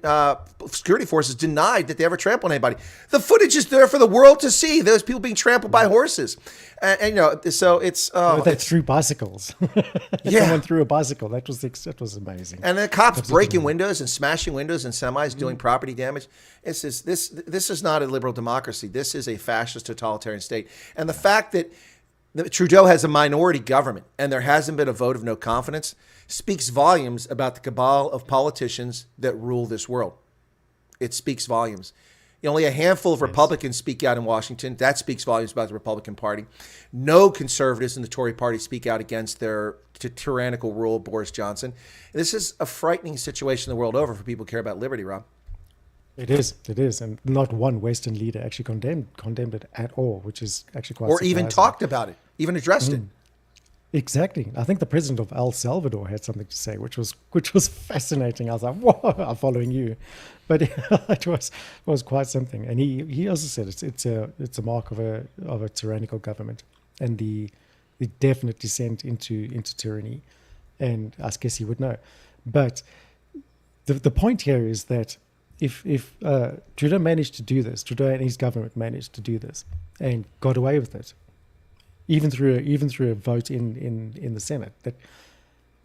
[SPEAKER 1] security forces denied that they ever trampled on anybody. The footage is there for the world to see. Those people being trampled by horses. And so it's...
[SPEAKER 2] they threw bicycles. Someone threw a bicycle. That was amazing.
[SPEAKER 1] And the cops breaking windows and smashing windows and semis, doing property damage. This is not a liberal democracy. This is a fascist totalitarian state. And the fact that Trudeau has a minority government and there hasn't been a vote of no confidence speaks volumes about the cabal of politicians that rule this world. It speaks volumes. Only a handful of Republicans speak out in Washington. That speaks volumes about the Republican Party. No conservatives in the Tory Party speak out against their tyrannical rule of Boris Johnson. This is a frightening situation the world over for people who care about liberty, Rob.
[SPEAKER 2] It is, and not one Western leader actually condemned it at all, which is actually quite surprising.
[SPEAKER 1] Even talked about it, even addressed it.
[SPEAKER 2] Exactly. I think the president of El Salvador had something to say, which was fascinating. I was like, "Whoa, I'm following you," but it was quite something. And he also said it's a mark of a tyrannical government and the definite descent into tyranny. And I guess he would know, but the point here is that if Trudeau managed to do this, Trudeau and his government managed to do this and got away with it, even through a vote in the Senate, that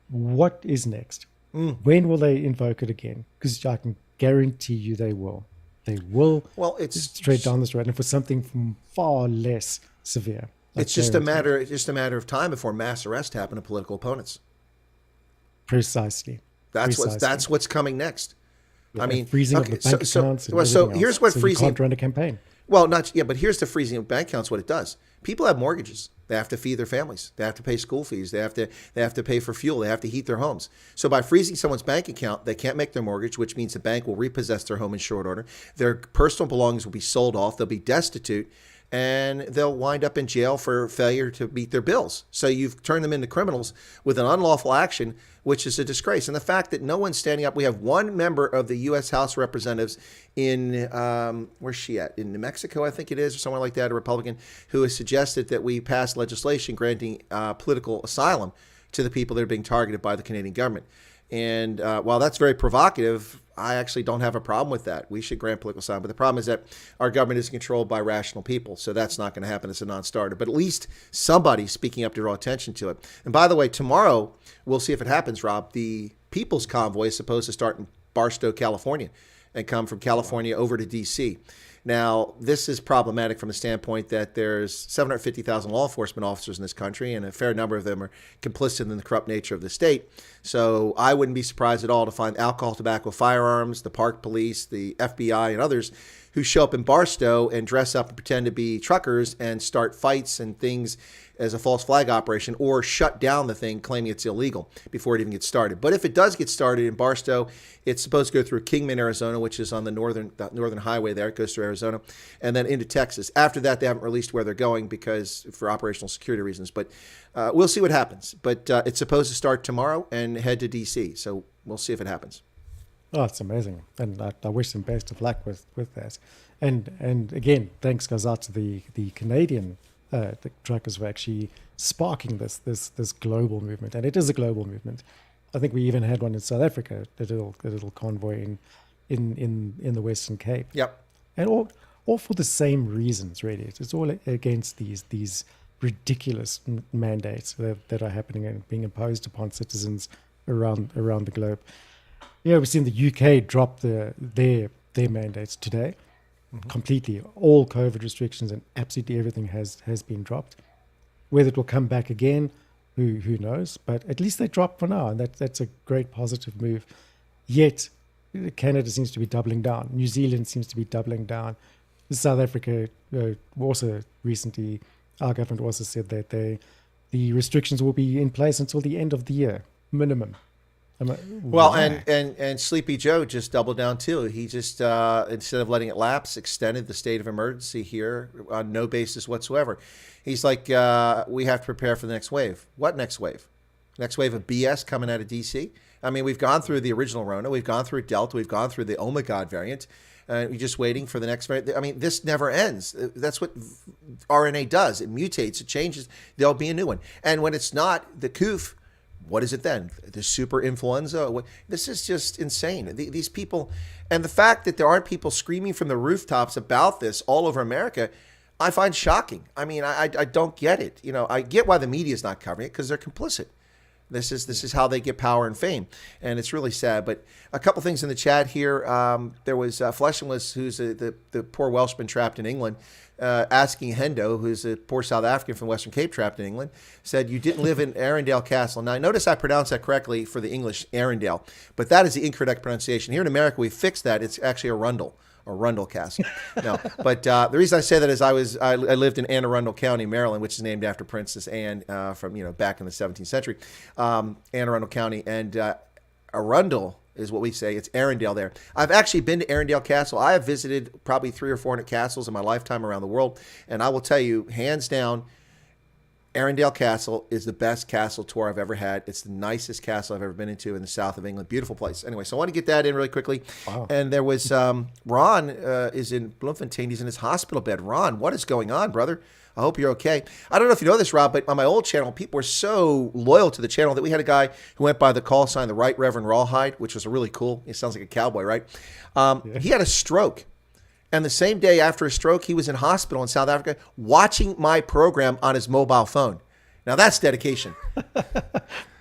[SPEAKER 2] what is next? When will they invoke it again? Because I can guarantee you they will. They will.
[SPEAKER 1] Well, it's
[SPEAKER 2] straight down this road, and for something far less severe.
[SPEAKER 1] It's just a matter of time before mass arrest happen of political opponents.
[SPEAKER 2] Precisely.
[SPEAKER 1] That's what's coming next.
[SPEAKER 2] I mean, freezing of the bank accounts.
[SPEAKER 1] So here's what freezing.
[SPEAKER 2] You can't run a campaign.
[SPEAKER 1] Well, but here's the freezing of bank accounts. What it does: people have mortgages. They have to feed their families. They have to pay school fees. They have to pay for fuel. They have to heat their homes. So by freezing someone's bank account, they can't make their mortgage, which means the bank will repossess their home in short order. Their personal belongings will be sold off. They'll be destitute. And they'll wind up in jail for failure to meet their bills. So you've turned them into criminals with an unlawful action, which is a disgrace. And the fact that no one's standing up. We have one member of the U.S. House of Representatives in, where's she at? In New Mexico, I think it is, or somewhere like that, a Republican, who has suggested that we pass legislation granting political asylum to the people that are being targeted by the Canadian government. And while that's very provocative, I actually don't have a problem with that. We should grant political asylum. But the problem is that our government is controlled by rational people. So that's not going to happen. It's a non-starter. But at least somebody's speaking up to draw attention to it. And by the way, tomorrow, we'll see if it happens, Rob. The People's Convoy is supposed to start in Barstow, California, and come from California over to D.C. Now, this is problematic from the standpoint that there's 750,000 law enforcement officers in this country, and a fair number of them are complicit in the corrupt nature of the state. So I wouldn't be surprised at all to find alcohol, tobacco, firearms, the park police, the FBI, and others who show up in Barstow and dress up and pretend to be truckers and start fights and things as a false flag operation, or shut down the thing claiming it's illegal before it even gets started. But if it does get started in Barstow, it's supposed to go through Kingman, Arizona, which is on the northern highway there. It goes through Arizona and then into Texas. After that, they haven't released where they're going because for operational security reasons. But we'll see what happens. But it's supposed to start tomorrow and head to D.C. So we'll see if it happens.
[SPEAKER 2] Oh, it's amazing. And I wish them best of luck with that. And again, thanks goes out to the Canadian the truckers were actually sparking this global movement, and it is a global movement. I think we even had one in South Africa, a little convoy in the Western Cape.
[SPEAKER 1] Yep.
[SPEAKER 2] And all for the same reasons, really. It's all against these ridiculous mandates that are happening and being imposed upon citizens around the globe. Yeah, we've seen the UK drop their mandates today. Mm-hmm. Completely. All COVID restrictions and absolutely everything has been dropped. Whether it will come back again, Who knows? But at least they dropped for now, and that's a great positive move. Yet Canada seems to be doubling down. New Zealand seems to be doubling down. South Africa also recently, our government also said that the restrictions will be in place until the end of the year, minimum.
[SPEAKER 1] Well, and Sleepy Joe just doubled down too. He just instead of letting it lapse, extended the state of emergency here on no basis whatsoever. He's like, we have to prepare for the next wave. What next wave? Next wave of BS coming out of DC? I mean, we've gone through the original Rona, we've gone through Delta, we've gone through the Omicron variant. We're just waiting for the next variant. I mean, this never ends. That's what RNA does. It mutates, it changes. There'll be a new one. And when it's not the coof, what is it then? The super influenza? This is just insane. These people, and the fact that there aren't people screaming from the rooftops about this all over America, I find shocking. I mean, I don't get it. You know, I get why the media is not covering it because they're complicit. This is how they get power and fame, and it's really sad. But a couple things in the chat here. There was Fleshingless, who's the poor Welshman trapped in England, asking Hendo, who's a poor South African from Western Cape trapped in England, said, you didn't live in Arundel Castle. Now, notice I pronounced that correctly for the English, Arundel, but that is the incorrect pronunciation. Here in America, we fixed that. It's actually Arundel. Or Rundle Castle. No, but the reason I say that is I lived in Anne Arundel County, Maryland, which is named after Princess Anne from back in the 17th century, Anne Arundel County, and Arundel is what we say. It's Arundel there. I've actually been to Arundel Castle. I have visited probably 300 or 400 castles in my lifetime around the world, and I will tell you, hands down, Arundel Castle is the best castle tour I've ever had. It's the nicest castle I've ever been into in the south of England. Beautiful place. Anyway, so I want to get that in really quickly. Wow. And there was Ron is in Bloemfontein. He's in his hospital bed. Ron, what is going on, brother? I hope you're okay. I don't know if you know this, Rob, but on my old channel, people were so loyal to the channel that we had a guy who went by the call sign, the Right Reverend Rawhide, which was really cool. He sounds like a cowboy, right? Yeah. He had a stroke. And the same day after his stroke, he was in hospital in South Africa watching my program on his mobile phone. Now, that's dedication.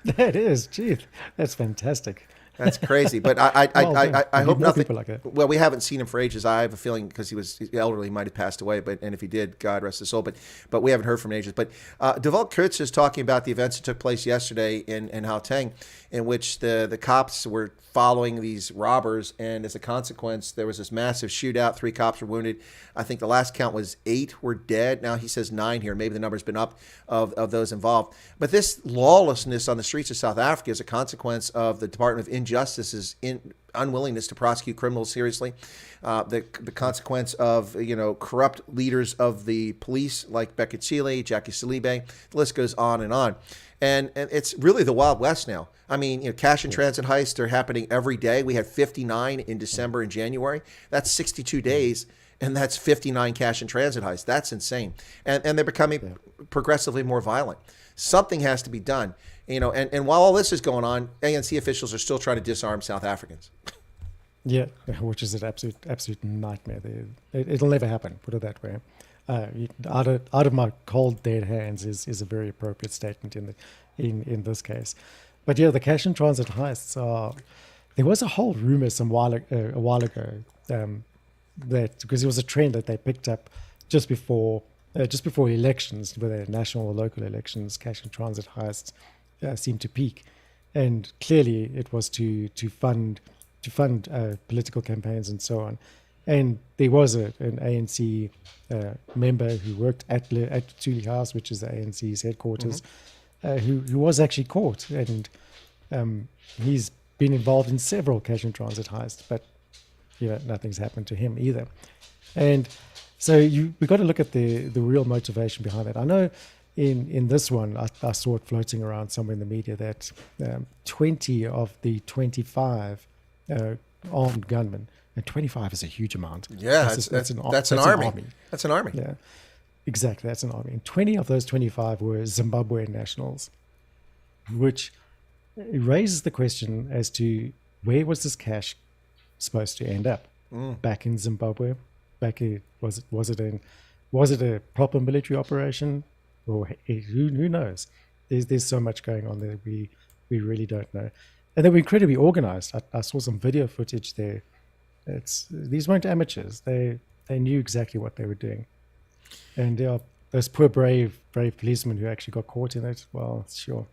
[SPEAKER 2] That is. Gee, that's fantastic.
[SPEAKER 1] That's crazy. But I hope nothing.
[SPEAKER 2] People like that.
[SPEAKER 1] Well, we haven't seen him for ages. I have a feeling because he was elderly, he might have passed away. And if he did, God rest his soul. But we haven't heard from him in ages. But Deval Kurtz is talking about the events that took place yesterday in Gauteng, in which the cops were following these robbers, and as a consequence, there was this massive shootout. 3 cops were wounded. I think the last count was 8 were dead. Now he says 9 here. Maybe the number's been up of those involved. But this lawlessness on the streets of South Africa is a consequence of the Department of Injustice's unwillingness to prosecute criminals seriously. The consequence of corrupt leaders of the police like Beckett Chile, Jackie Salibe. The list goes on and on. And it's really the Wild West now. I mean, cash and transit heists are happening every day. We had 59 in December and January. That's 62 days, and that's 59 cash and transit heists. That's insane. And they're becoming progressively more violent. Something has to be done. And while all this is going on, ANC officials are still trying to disarm South Africans. Yeah,
[SPEAKER 2] which is an absolute nightmare. It'll never happen, put it that way. Out of my cold dead hands is a very appropriate statement in this case. But yeah, the cash and transit heists are. There was a whole rumor a while ago that because it was a trend that they picked up just before elections, whether national or local elections, cash and transit heists seemed to peak, and clearly it was to fund political campaigns and so on. And there was an ANC member who worked at Tuli House, which is the ANC's headquarters, who was actually caught. And he's been involved in several cash and transit heists, but nothing's happened to him either. And so we've got to look at the real motivation behind that. I know in this one, I saw it floating around somewhere in the media that 20 of the 25 armed gunmen, and 25 is a huge amount.
[SPEAKER 1] Yeah, that's an army. That's an army.
[SPEAKER 2] Yeah, exactly. That's an army. And 20 of those 25 were Zimbabwean nationals, which raises the question as to where was this cash supposed to end up? Back in Zimbabwe? Was it a proper military operation? Or who knows? There's so much going on there we really don't know. And they were incredibly organized. I saw some video footage there. These weren't amateurs. They knew exactly what they were doing, and they those poor brave policemen who actually got caught in it. Well, sure,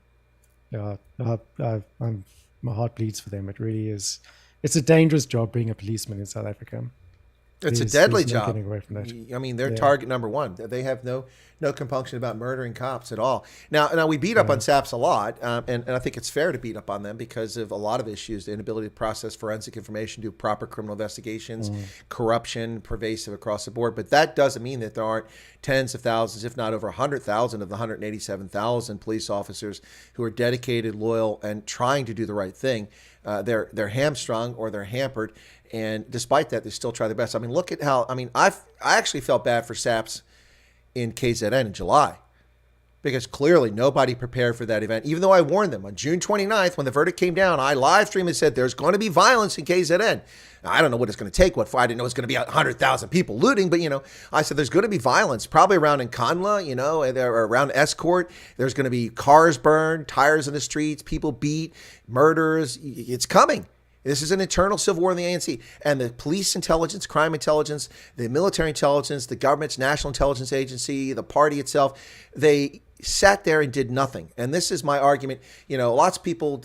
[SPEAKER 2] yeah, my heart bleeds for them. It really is. It's a dangerous job being a policeman in South Africa.
[SPEAKER 1] It's a deadly job.
[SPEAKER 2] Getting away from that.
[SPEAKER 1] I mean, they're target number one. They have no compunction about murdering cops at all. Now we beat up on SAPs a lot, and I think it's fair to beat up on them because of a lot of issues: the inability to process forensic information, do proper criminal investigations, corruption, pervasive across the board. But that doesn't mean that there aren't tens of thousands, if not over 100,000 of the 187,000 police officers who are dedicated, loyal, and trying to do the right thing. They're hamstrung or they're hampered. And despite that, they still try their best. I mean, look at how, I actually felt bad for SAPs in KZN in July because clearly nobody prepared for that event. Even though I warned them on June 29th, when the verdict came down, I live streamed and said, there's going to be violence in KZN. Now, I don't know what it's going to take. I didn't know it was going to be 100,000 people looting, but, I said, there's going to be violence probably around Nkandla, or around Escort. There's going to be cars burned, tires in the streets, people beat, murders. It's coming. This is an internal civil war in the ANC. And the police intelligence, crime intelligence, the military intelligence, the government's national intelligence agency, the party itself, they sat there and did nothing. And this is my argument. Lots of people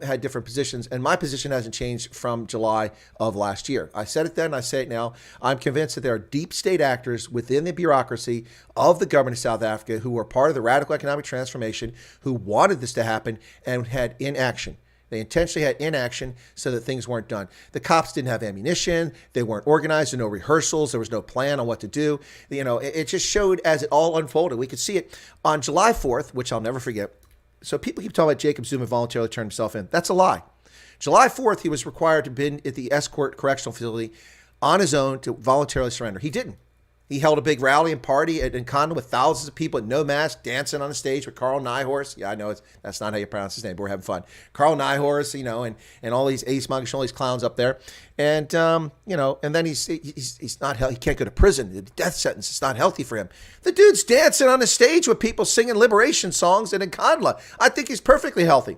[SPEAKER 1] had different positions, and my position hasn't changed from July of last year. I said it then, I say it now. I'm convinced that there are deep state actors within the bureaucracy of the government of South Africa who were part of the radical economic transformation, who wanted this to happen and had inaction. They intentionally had inaction so that things weren't done. The cops didn't have ammunition. They weren't organized. There were no rehearsals. There was no plan on what to do. It just showed as it all unfolded. We could see it on July 4th, which I'll never forget. So people keep talking about Jacob Zuma voluntarily turned himself in. That's a lie. July 4th, he was required to be at the Escort Correctional Facility on his own to voluntarily surrender. He didn't. He held a big rally and party at Nkandla with thousands of people at no mask dancing on the stage with Carl Nyhorst. Yeah, I know that's not how you pronounce his name, but we're having fun. Carl Nyhorst, and all these Ace Magashol, these clowns up there. And, and then he's not healthy. He can't go to prison. The death sentence is not healthy for him. The dude's dancing on the stage with people singing liberation songs in Nkandla. I think he's perfectly healthy.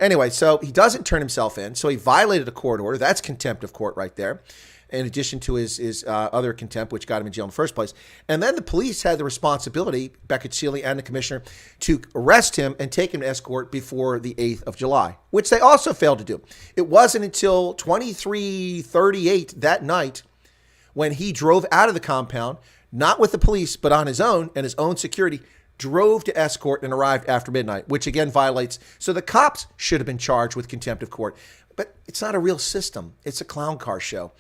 [SPEAKER 1] Anyway, so he doesn't turn himself in. So he violated a court order. That's contempt of court right there, in addition to his other contempt, which got him in jail in the first place. And then the police had the responsibility, Beckett Seeley and the commissioner, to arrest him and take him to Escort before the 8th of July, which they also failed to do. It wasn't until 23:38 that night when he drove out of the compound, not with the police, but on his own and his own security, drove to Escort and arrived after midnight, which again violates. So the cops should have been charged with contempt of court. But it's not a real system. It's a clown car show.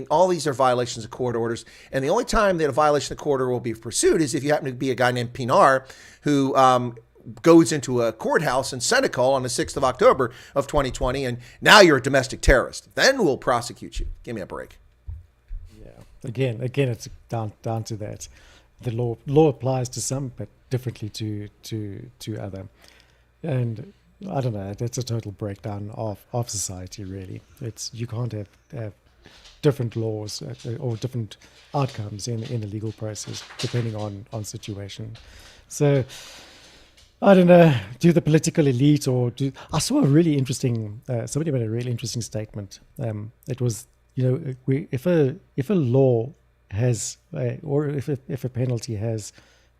[SPEAKER 1] All these are violations of court orders. And the only time that a violation of court order will be pursued is if you happen to be a guy named Pinar who goes into a courthouse in Senegal on the 6th of October of 2020, and now you're a domestic terrorist. Then we'll prosecute you. Give me a break.
[SPEAKER 2] Yeah. Again, it's down to that. The law applies to some, but differently to other. And I don't know, that's a total breakdown of society, really. You can't have different laws or different outcomes in a legal process depending on situation. So I don't know, do the political elite I saw a really interesting, somebody made a really interesting statement. It was, if a law has, or if a penalty has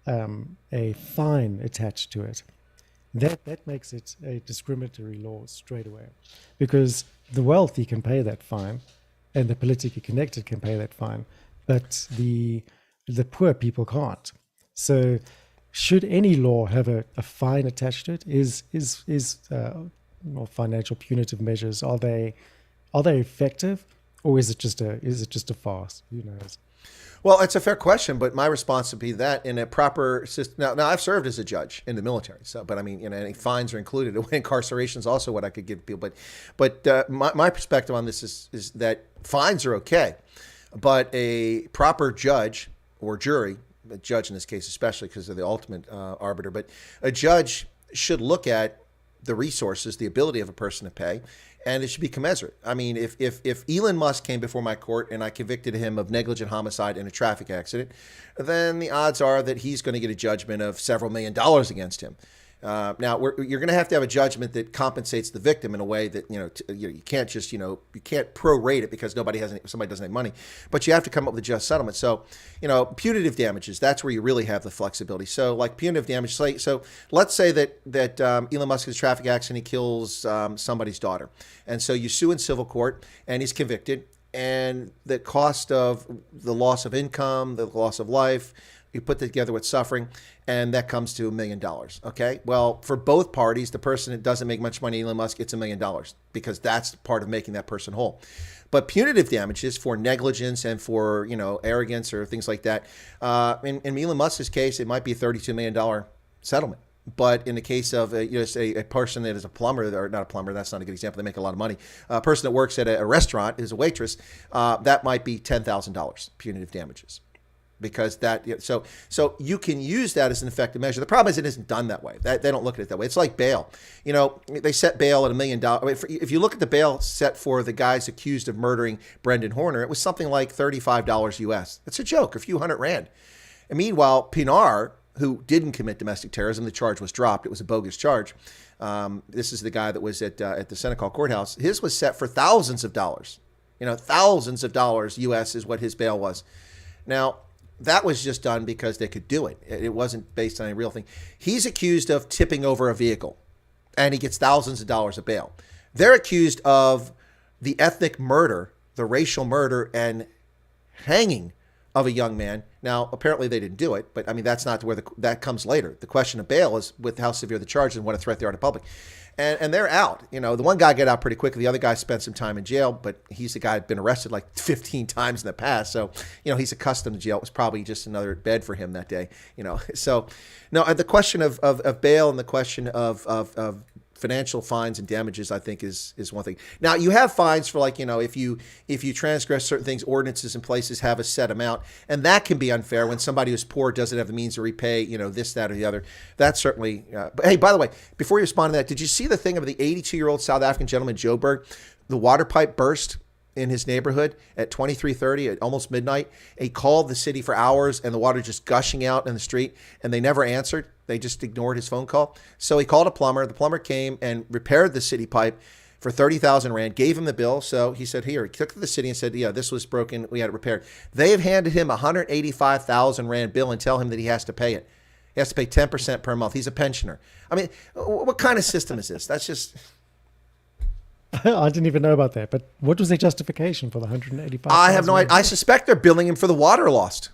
[SPEAKER 2] a fine attached to it, that makes it a discriminatory law straight away, because the wealthy can pay that fine and the politically connected can pay that fine, but the poor people can't. So should any law have a fine attached to it? Is financial punitive measures, are they effective, or is it just a farce? Who knows?
[SPEAKER 1] Well, it's a fair question, but my response would be that in a proper system. Now I've served as a judge in the military, but any fines are included. Incarceration is also what I could give people. But my perspective on this is that fines are okay, but a proper judge or jury, a judge in this case especially because they're the ultimate arbiter, but a judge should look at the resources, the ability of a person to pay, and it should be commensurate. If Elon Musk came before my court and I convicted him of negligent homicide in a traffic accident, then the odds are that he's going to get a judgment of several $1 million against him. Now, you're going to have a judgment that compensates the victim in a way that, you can't just, you can't prorate it because somebody doesn't have money, but you have to come up with a just settlement. So, punitive damages, that's where you really have the flexibility. So like punitive damage, so let's say that Elon Musk has a traffic accident, he kills somebody's daughter. And so you sue in civil court and he's convicted, and the cost of the loss of income, the loss of life, you put that together with suffering, and that comes to $1 million. Okay. Well, for both parties, the person that doesn't make much money, Elon Musk, gets $1 million because that's part of making that person whole. But punitive damages for negligence and for, arrogance or things like that. In Elon Musk's case, it might be a $32 million settlement. But in the case of a person that is a plumber, or not a plumber, that's not a good example. They make a lot of money. A person that works at a restaurant, is a waitress, that might be $10,000 punitive damages. Because so you can use that as an effective measure. The problem is it isn't done that way. They don't look at it that way. It's like bail. They set bail at $1 million. If you look at the bail set for the guys accused of murdering Brendan Horner, it was something like $35 US. It's a joke, a few $100,000. And meanwhile, Pinar, who didn't commit domestic terrorism, the charge was dropped. It was a bogus charge. This is the guy that was at the Senecal courthouse. His was set for thousands of dollars. Thousands of dollars US is what his bail was. Now, that was just done because they could do it. It wasn't based on a real thing. He's accused of tipping over a vehicle, and he gets thousands of dollars of bail. They're accused of the ethnic murder, the racial murder, and hanging of a young man. Now, apparently they didn't do it, but I mean, that's not where that comes later. The question of bail is with how severe the charges and what a threat they are to the public. And they're out. The one guy got out pretty quickly. The other guy spent some time in jail, but he's the guy who'd been arrested like 15 times in the past. So, he's accustomed to jail. It was probably just another bed for him that day, So, no, the question of bail and the question of financial fines and damages, I think, is one thing. Now, you have fines for if you transgress certain things, ordinances in places have a set amount, and that can be unfair when somebody who's poor doesn't have the means to repay, this, that, or the other. That's certainly. But hey, by the way, before you respond to that, did you see the thing of the 82-year-old South African gentleman, Joburg? The water pipe burst in his neighborhood at 23:30 at almost midnight. He called the city for hours and the water just gushing out in the street, and they never answered. They just ignored his phone call. So he called a plumber. The plumber came and repaired the city pipe for 30,000 Rand, gave him the bill. So he said, here, he took it to the city and said, yeah, this was broken. We had it repaired. They have handed him 185,000 Rand bill and tell him that he has to pay it. He has to pay 10% per month. He's a pensioner. I mean, what kind of system is this? That's just...
[SPEAKER 2] I didn't even know about that. But what was their justification for the 185,000?
[SPEAKER 1] I have no idea. I suspect they're billing him for the water lost.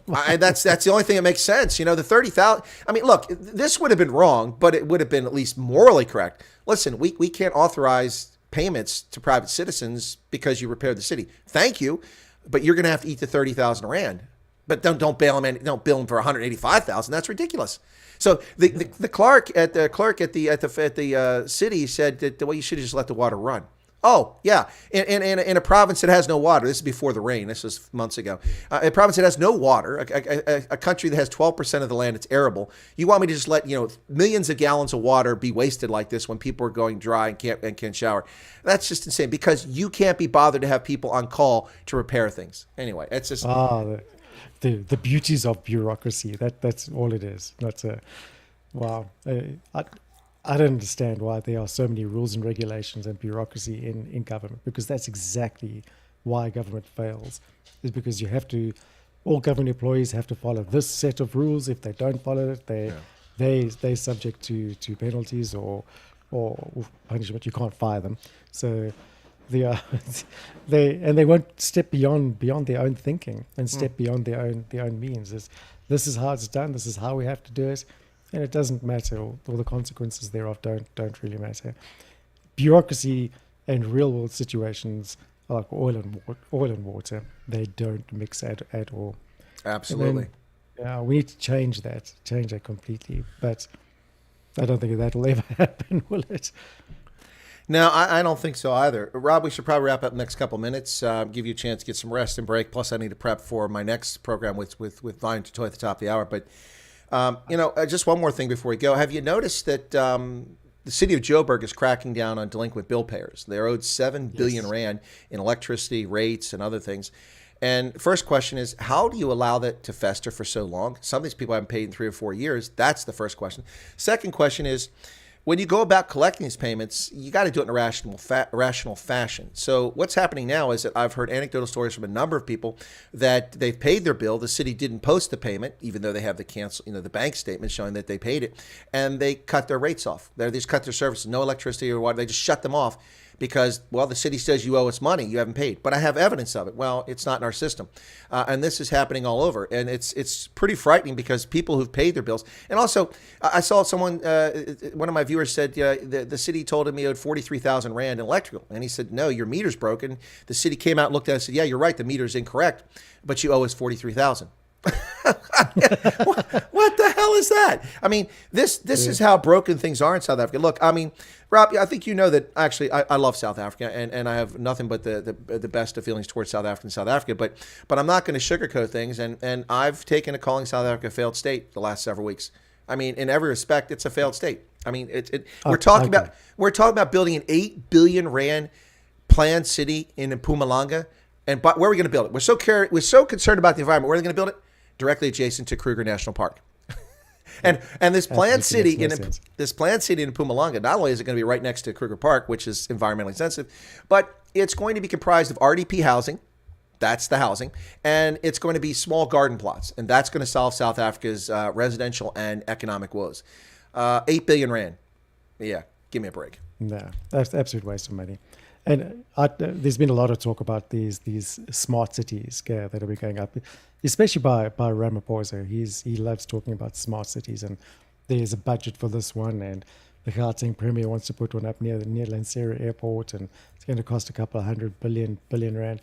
[SPEAKER 1] That's the only thing that makes sense. The 30,000. I mean, look, this would have been wrong, but it would have been at least morally correct. Listen, we can't authorize payments to private citizens because you repaired the city. Thank you, but you're going to have to eat the 30,000 Rand. But don't bail him. Don't bill him for 185,000. That's ridiculous. So the clerk at the city said that you should have just let the water run. Oh yeah, in a province that has no water. This is before the rain. This was months ago. A province that has no water, a country that has 12% of the land that's arable. You want me to just let millions of gallons of water be wasted like this when people are going dry and can't shower? That's just insane because you can't be bothered to have people on call to repair things. Anyway, it's just
[SPEAKER 2] the beauties of bureaucracy. That's all it is. That's wow. I don't understand why there are so many rules and regulations and bureaucracy in government, because that's exactly why government fails, is because all government employees have to follow this set of rules. If they don't follow it, they're subject to penalties or punishment. You can't fire them. So they won't step beyond their own thinking and step beyond their own means. This is how it's done. This is how we have to do it. And it doesn't matter, or the consequences thereof don't really matter. Bureaucracy and real world situations are like oil and water. They don't mix at all.
[SPEAKER 1] Absolutely.
[SPEAKER 2] We need to change that completely. But I don't think that'll ever happen, will it?
[SPEAKER 1] No, I don't think so either. Rob, we should probably wrap up the next couple minutes, give you a chance to get some rest and break. Plus, I need to prep for my next program with Volume to Toy at the top of the hour. But just one more thing before we go. Have you noticed that the city of Joburg is cracking down on delinquent bill payers? They're owed 7 billion Rand in electricity rates and other things. And first question is, how do you allow that to fester for so long? Some of these people haven't paid in 3 or 4 years. That's the first question. Second question is, when you go about collecting these payments, you got to do it in a rational fashion. So what's happening now is that I've heard anecdotal stories from a number of people that they've paid their bill. The city didn't post the payment, even though they have the bank statement showing that they paid it, and they cut their rates off. They just cut their services, no electricity or water. They just shut them off because, well, the city says you owe us money, you haven't paid. But I have evidence of it. Well, it's not in our system. And this is happening all over. And it's pretty frightening because people who've paid their bills. And also, I saw someone, one of my viewers said, the city told him he owed 43,000 Rand in electrical. And he said, no, your meter's broken. The city came out and looked at it and said, yeah, you're right, the meter's incorrect, but you owe us 43,000. What the hell is that? I mean, this is how broken things are in South Africa. Look, I mean, Rob, I think you know that actually I love South Africa and I have nothing but the best of feelings towards South Africa. But I'm not going to sugarcoat things. And I've taken to calling South Africa a failed state the last several weeks. I mean, in every respect, it's a failed state. I mean, we're talking about building an 8 billion Rand planned city in Mpumalanga. And where are we going to build it? We're so concerned about the environment. Where are they going to build it? Directly adjacent to Kruger National Park. and this planned city in Mpumalanga, not only is it going to be right next to Kruger Park, which is environmentally sensitive, but it's going to be comprised of RDP housing. That's the housing. And it's going to be small garden plots. And that's going to solve South Africa's residential and economic woes. 8 billion Rand. Yeah, give me a break.
[SPEAKER 2] No, that's absolute waste of money. And there's been a lot of talk about these smart cities that are going up, especially by Ramaphosa. He loves talking about smart cities, and there's a budget for this one, and the Gauteng Premier wants to put one up near Lansera Airport, and it's going to cost a couple of billion Rand.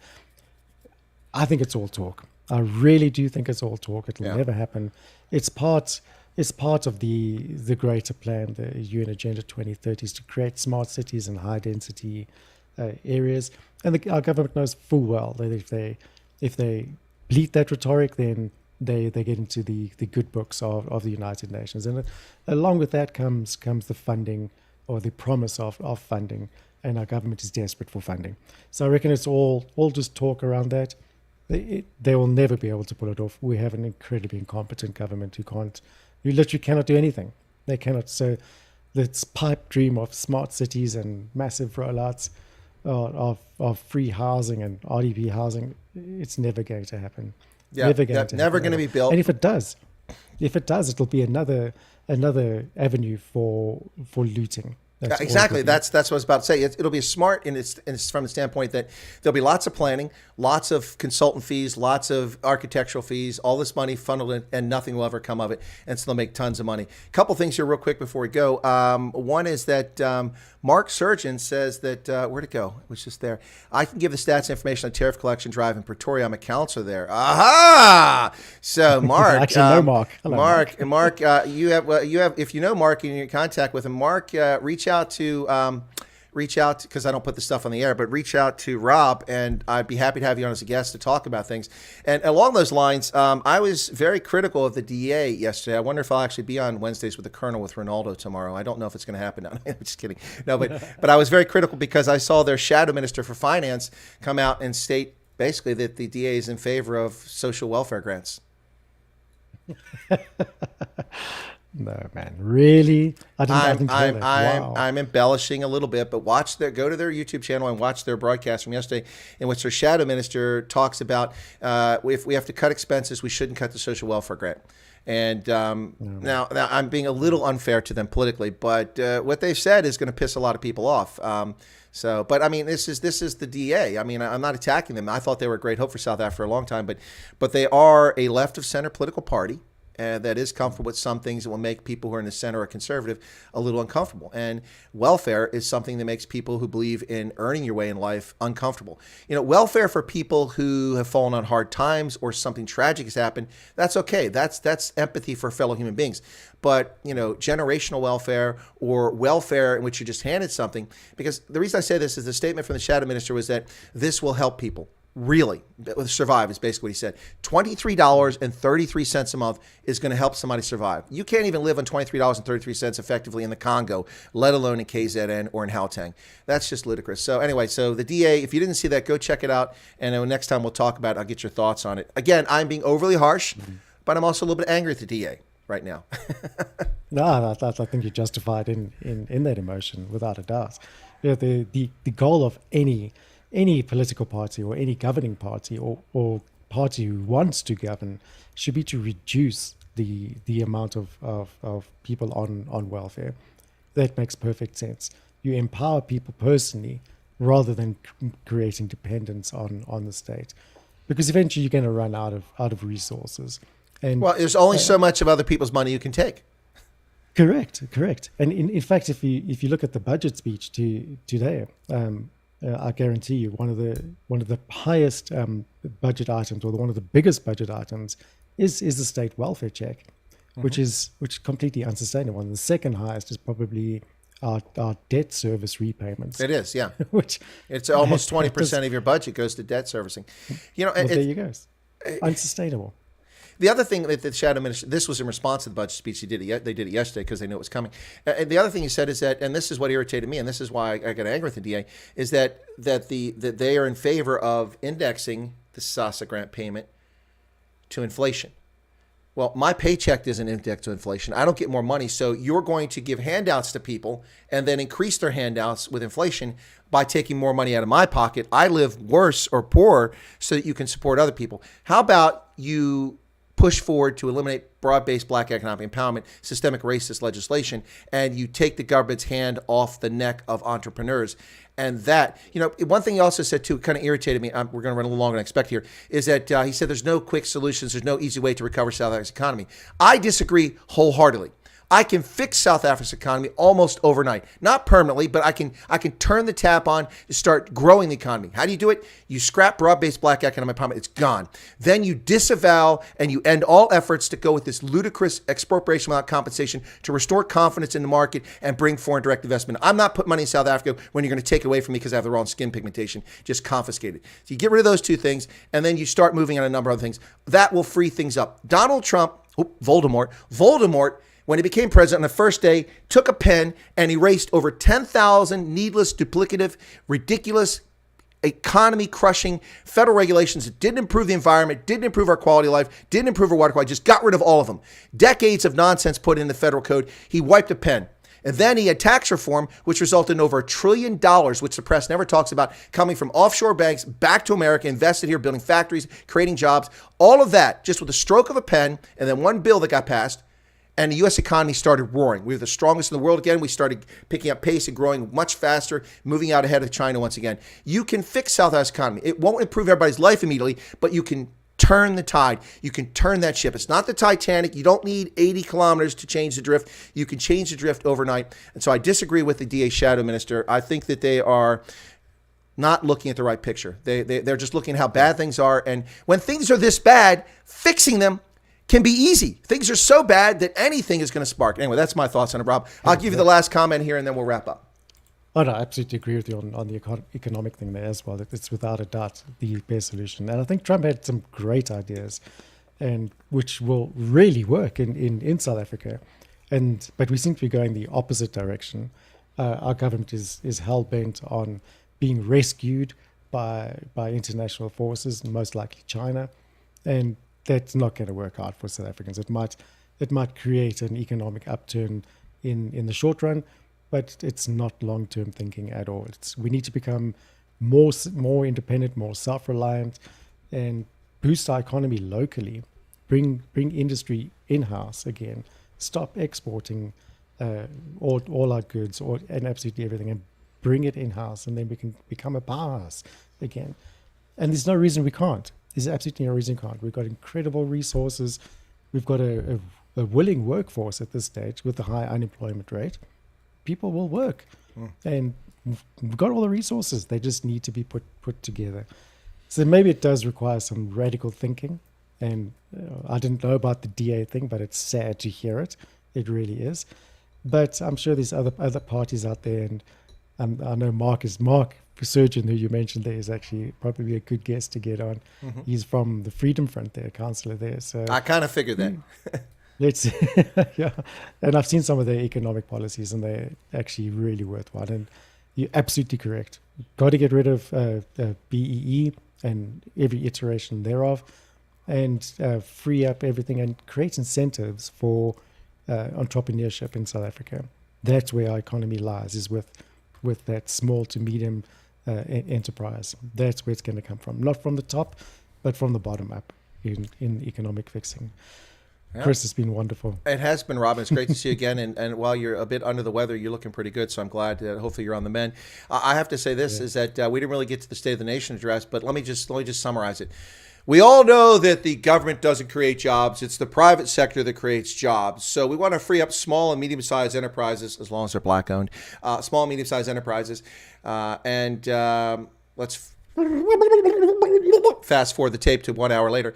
[SPEAKER 2] I think it's all talk. I really do think it's all talk. It'll never happen. It's part of the greater plan, the UN Agenda 2030, is to create smart cities and high density areas, and our government knows full well that if they bleat that rhetoric, then they get into the good books of the United Nations, and along with that comes the funding, or the promise of funding, and our government is desperate for funding. So I reckon it's all just talk around that. They will never be able to pull it off. We have an incredibly incompetent government who literally cannot do anything. They cannot. So this pipe dream of smart cities and massive rollouts of free housing and RDP housing, it's never going to happen.
[SPEAKER 1] Yeah, never going to be built.
[SPEAKER 2] And if it does, it'll be another avenue for looting.
[SPEAKER 1] Exactly. That's what I was about to say. It'll be smart, and it's from the standpoint that there'll be lots of planning, lots of consultant fees, lots of architectural fees, all this money funneled in, and nothing will ever come of it, and so they'll make tons of money. A couple things here real quick before we go. One is that Mark Surgeon says that, where'd it go? It was just there. I can give the stats information on tariff collection drive in Pretoria. I'm a counselor there. Aha! So Mark,
[SPEAKER 2] I actually know Mark. Hello,
[SPEAKER 1] Mark, you have if you know Mark and you're in contact with him, Mark, reach out because I don't put the stuff on the air, but reach out to Rob, and I'd be happy to have you on as a guest to talk about things. And along those lines, I was very critical of the DA yesterday. I wonder if I'll actually be on Wednesdays with the Colonel with Ronaldo tomorrow. I don't know if it's going to happen. No, I'm just kidding. No, but I was very critical because I saw their shadow minister for finance come out and state basically that the DA is in favor of social welfare grants.
[SPEAKER 2] No, man, really?
[SPEAKER 1] I'm embellishing a little bit, but go to their YouTube channel and watch their broadcast from yesterday, in which their shadow minister talks about if we have to cut expenses, we shouldn't cut the social welfare grant. And now I'm being a little unfair to them politically, but what they've said is going to piss a lot of people off. But I mean, this is the DA. I mean, I'm not attacking them. I thought they were a great hope for South Africa for a long time, but they are a left of center political party. That is comfortable with some things that will make people who are in the center or conservative a little uncomfortable. And welfare is something that makes people who believe in earning your way in life uncomfortable. You know, welfare for people who have fallen on hard times or something tragic has happened, that's okay. That's empathy for fellow human beings. But, you know, generational welfare or welfare in which you just handed something, because the reason I say this is the statement from the shadow minister was that this will help people. really survive is basically what he said. $23.33 a month is going to help somebody survive. You can't even live on $23.33 effectively in the Congo, let alone in KZN or in Gauteng. That's just ludicrous. So anyway, so the DA, if you didn't see that, go check it out. And next time we'll talk about it. I'll get your thoughts on it. Again, I'm being overly harsh, but I'm also a little bit angry at the DA right now.
[SPEAKER 2] No, I think you're justified in that emotion, without a doubt. Yeah, the goal of any political party or any governing party or party who wants to govern should be to reduce the amount of people on welfare. That makes perfect sense. You empower people personally rather than creating dependence on the state, because eventually you're going to run out of resources. And
[SPEAKER 1] well, there's only so much of other people's money you can take.
[SPEAKER 2] Correct. And in fact, if you look at the budget speech today, I guarantee you one of the highest budget items, or one of the biggest budget items, is the state welfare check, which is completely unsustainable. And the second highest is probably our debt service repayments.
[SPEAKER 1] It is, yeah.
[SPEAKER 2] Which
[SPEAKER 1] it's almost 20% of your budget goes to debt servicing.
[SPEAKER 2] Well, there you go. Unsustainable.
[SPEAKER 1] The other thing that the shadow minister, this was in response to the budget speech they did it yesterday because they knew it was coming. And the other thing he said is that, and this is what irritated me, and this is why I got angry with the DA, is that they are in favor of indexing the SASA grant payment to inflation. Well, my paycheck isn't indexed to inflation. I don't get more money, so you're going to give handouts to people and then increase their handouts with inflation by taking more money out of my pocket. I live worse or poorer so that you can support other people. How about you push forward to eliminate broad-based black economic empowerment, systemic racist legislation, and you take the government's hand off the neck of entrepreneurs? And that, one thing he also said too, kind of irritated me, we're going to run a little longer than I expect here, is that he said there's no quick solutions, there's no easy way to recover South Africa's economy. I disagree wholeheartedly. I can fix South Africa's economy almost overnight. Not permanently, but I can turn the tap on to start growing the economy. How do you do it? You scrap broad-based black economic empowerment. It's gone. Then you disavow and you end all efforts to go with this ludicrous expropriation without compensation to restore confidence in the market and bring foreign direct investment. I'm not putting money in South Africa when you're going to take it away from me because I have the wrong skin pigmentation. Just confiscate it. So you get rid of those two things, and then you start moving on a number of other things. That will free things up. Donald Trump, Voldemort, when he became president on the first day, took a pen and erased over 10,000 needless, duplicative, ridiculous, economy-crushing federal regulations that didn't improve the environment, didn't improve our quality of life, didn't improve our water quality, just got rid of all of them. Decades of nonsense put in the federal code. He wiped a pen. And then he had tax reform, which resulted in over $1 trillion, which the press never talks about, coming from offshore banks back to America, invested here, building factories, creating jobs. All of that just with a stroke of a pen, and then one bill that got passed. And the U.S. economy started roaring. We were the strongest in the world again. We started picking up pace and growing much faster, moving out ahead of China once again. You can fix South Africa's economy. It won't improve everybody's life immediately, but you can turn the tide. You can turn that ship. It's not the Titanic. You don't need 80 kilometers to change the drift. You can change the drift overnight. And so I disagree with the DA shadow minister. I think that they are not looking at the right picture. They're just looking at how bad things are. And when things are this bad, fixing them can be easy. Things are so bad that anything is going to spark. Anyway, that's my thoughts on it, Rob. I'll give you the last comment here and then we'll wrap up.
[SPEAKER 2] Oh, no, I absolutely agree with you on the economic thing there as well. It's without a doubt the best solution. And I think Trump had some great ideas, and which will really work in South Africa. But we seem to be going the opposite direction. Our government is hell-bent on being rescued by international forces, most likely China. And that's not going to work out for South Africans. It might create an economic upturn in the short run, but it's not long-term thinking at all. We need to become more independent, more self-reliant, and boost our economy locally. Bring industry in-house again. Stop exporting all our goods and absolutely everything, and bring it in-house, and then we can become a powerhouse again. And there's no reason we can't. There's absolutely no reason we can't. We've got incredible resources. We've got a willing workforce at this stage with the high unemployment rate. People will work. And we've got all the resources. They just need to be put together. So maybe it does require some radical thinking. And I didn't know about the DA thing, but it's sad to hear it. It really is. But I'm sure there's other parties out there. And I know Mark surgeon who you mentioned there is actually probably a good guest to get on. He's from the Freedom Front there, councillor there. So
[SPEAKER 1] I kind of figured that.
[SPEAKER 2] let's yeah. And I've seen some of their economic policies, and they're actually really worthwhile. And you're absolutely correct. Got to get rid of BEE and every iteration thereof, and free up everything and create incentives for entrepreneurship in South Africa. That's where our economy lies, is with that small to medium enterprise. That's where it's going to come from. Not from the top, but from the bottom up in economic fixing. Yeah. Chris, it's been wonderful.
[SPEAKER 1] It has been, Robin. It's great to see you again. And while you're a bit under the weather, you're looking pretty good. So I'm glad that hopefully you're on the mend. I have to say this is that we didn't really get to the State of the Nation address, but let me just summarize it. We all know that the government doesn't create jobs. It's the private sector that creates jobs. So we want to free up small and medium-sized enterprises, as long as they're black-owned, small and medium-sized enterprises. Let's fast forward the tape to 1 hour later.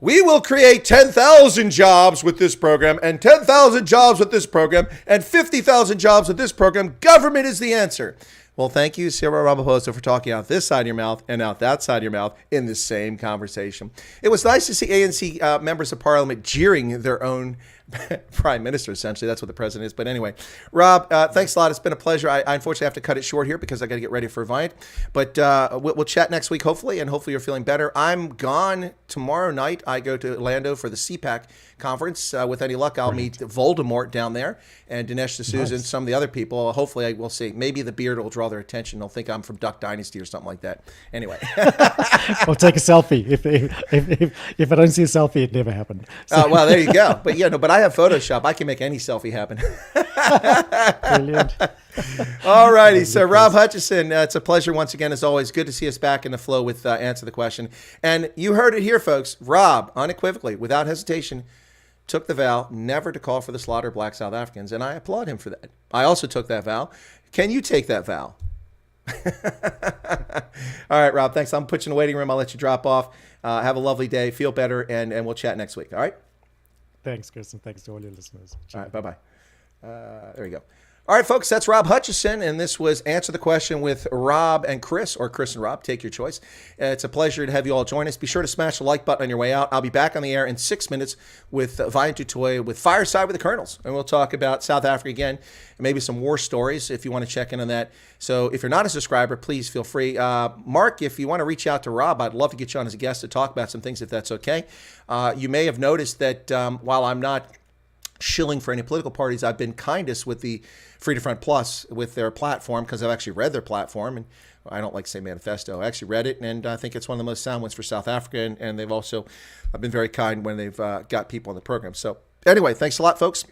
[SPEAKER 1] We will create 10,000 jobs with this program, and 10,000 jobs with this program, and 50,000 jobs with this program. Government is the answer. Well, thank you, Cyril Ramaphosa, for talking out this side of your mouth and out that side of your mouth in the same conversation. It was nice to see ANC members of parliament jeering their own prime minister, essentially. That's what the president is. But anyway, Rob, thanks a lot. It's been a pleasure. I unfortunately have to cut it short here because I got to get ready for Viant. But we'll chat next week, hopefully, and hopefully you're feeling better. I'm gone tomorrow night. I go to Orlando for the CPAC conference. With any luck, I'll meet Voldemort down there and Dinesh D'Souza and some of the other people. Hopefully, we'll see. Maybe the beard will draw their attention. They'll think I'm from Duck Dynasty or something like that. Anyway.
[SPEAKER 2] Or take a selfie. If I don't see a selfie, it never happened. So.
[SPEAKER 1] Well, there you go. But but I have Photoshop. I can make any selfie happen.
[SPEAKER 2] Brilliant.
[SPEAKER 1] All righty. So Rob Hutchinson, it's a pleasure once again, as always. Good to see us back in the flow with Answer the Question. And you heard it here, folks. Rob, unequivocally, without hesitation, took the vow never to call for the slaughter of black South Africans, and I applaud him for that. I also took that vow. Can you take that vow? All right, Rob, thanks. I'm putting you in the waiting room. I'll let you drop off. Have a lovely day. Feel better, and we'll chat next week. All right?
[SPEAKER 2] Thanks, Chris, and thanks to all your listeners.
[SPEAKER 1] All right, bye-bye. There you go. All right, folks, that's Rob Hutchinson, and this was Answer the Question with Rob and Chris, or Chris and Rob. Take your choice. It's a pleasure to have you all join us. Be sure to smash the like button on your way out. I'll be back on the air in 6 minutes with Viant Tutoy with Fireside with the Colonels, and we'll talk about South Africa again, and maybe some war stories if you want to check in on that. So if you're not a subscriber, please feel free. Mark, if you want to reach out to Rob, I'd love to get you on as a guest to talk about some things if that's okay. You may have noticed that while I'm not shilling for any political parties, I've been kindest with the Freedom Front Plus with their platform because I've actually read their platform, and I don't like to say manifesto. I actually read it, and I think it's one of the most sound ones for South Africa, and they've also been very kind when they've got people in the program. So anyway, thanks a lot, folks.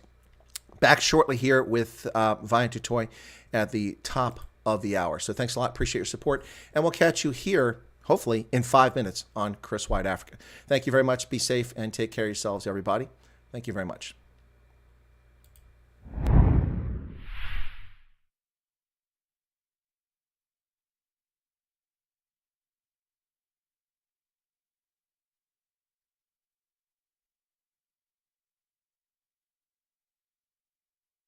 [SPEAKER 1] Back shortly here with Viant Tutoy at the top of the hour. So thanks a lot. Appreciate your support, and we'll catch you here hopefully in 5 minutes on Chris Wyatt Africa. Thank you very much. Be safe and take care of yourselves, everybody. Thank you very much.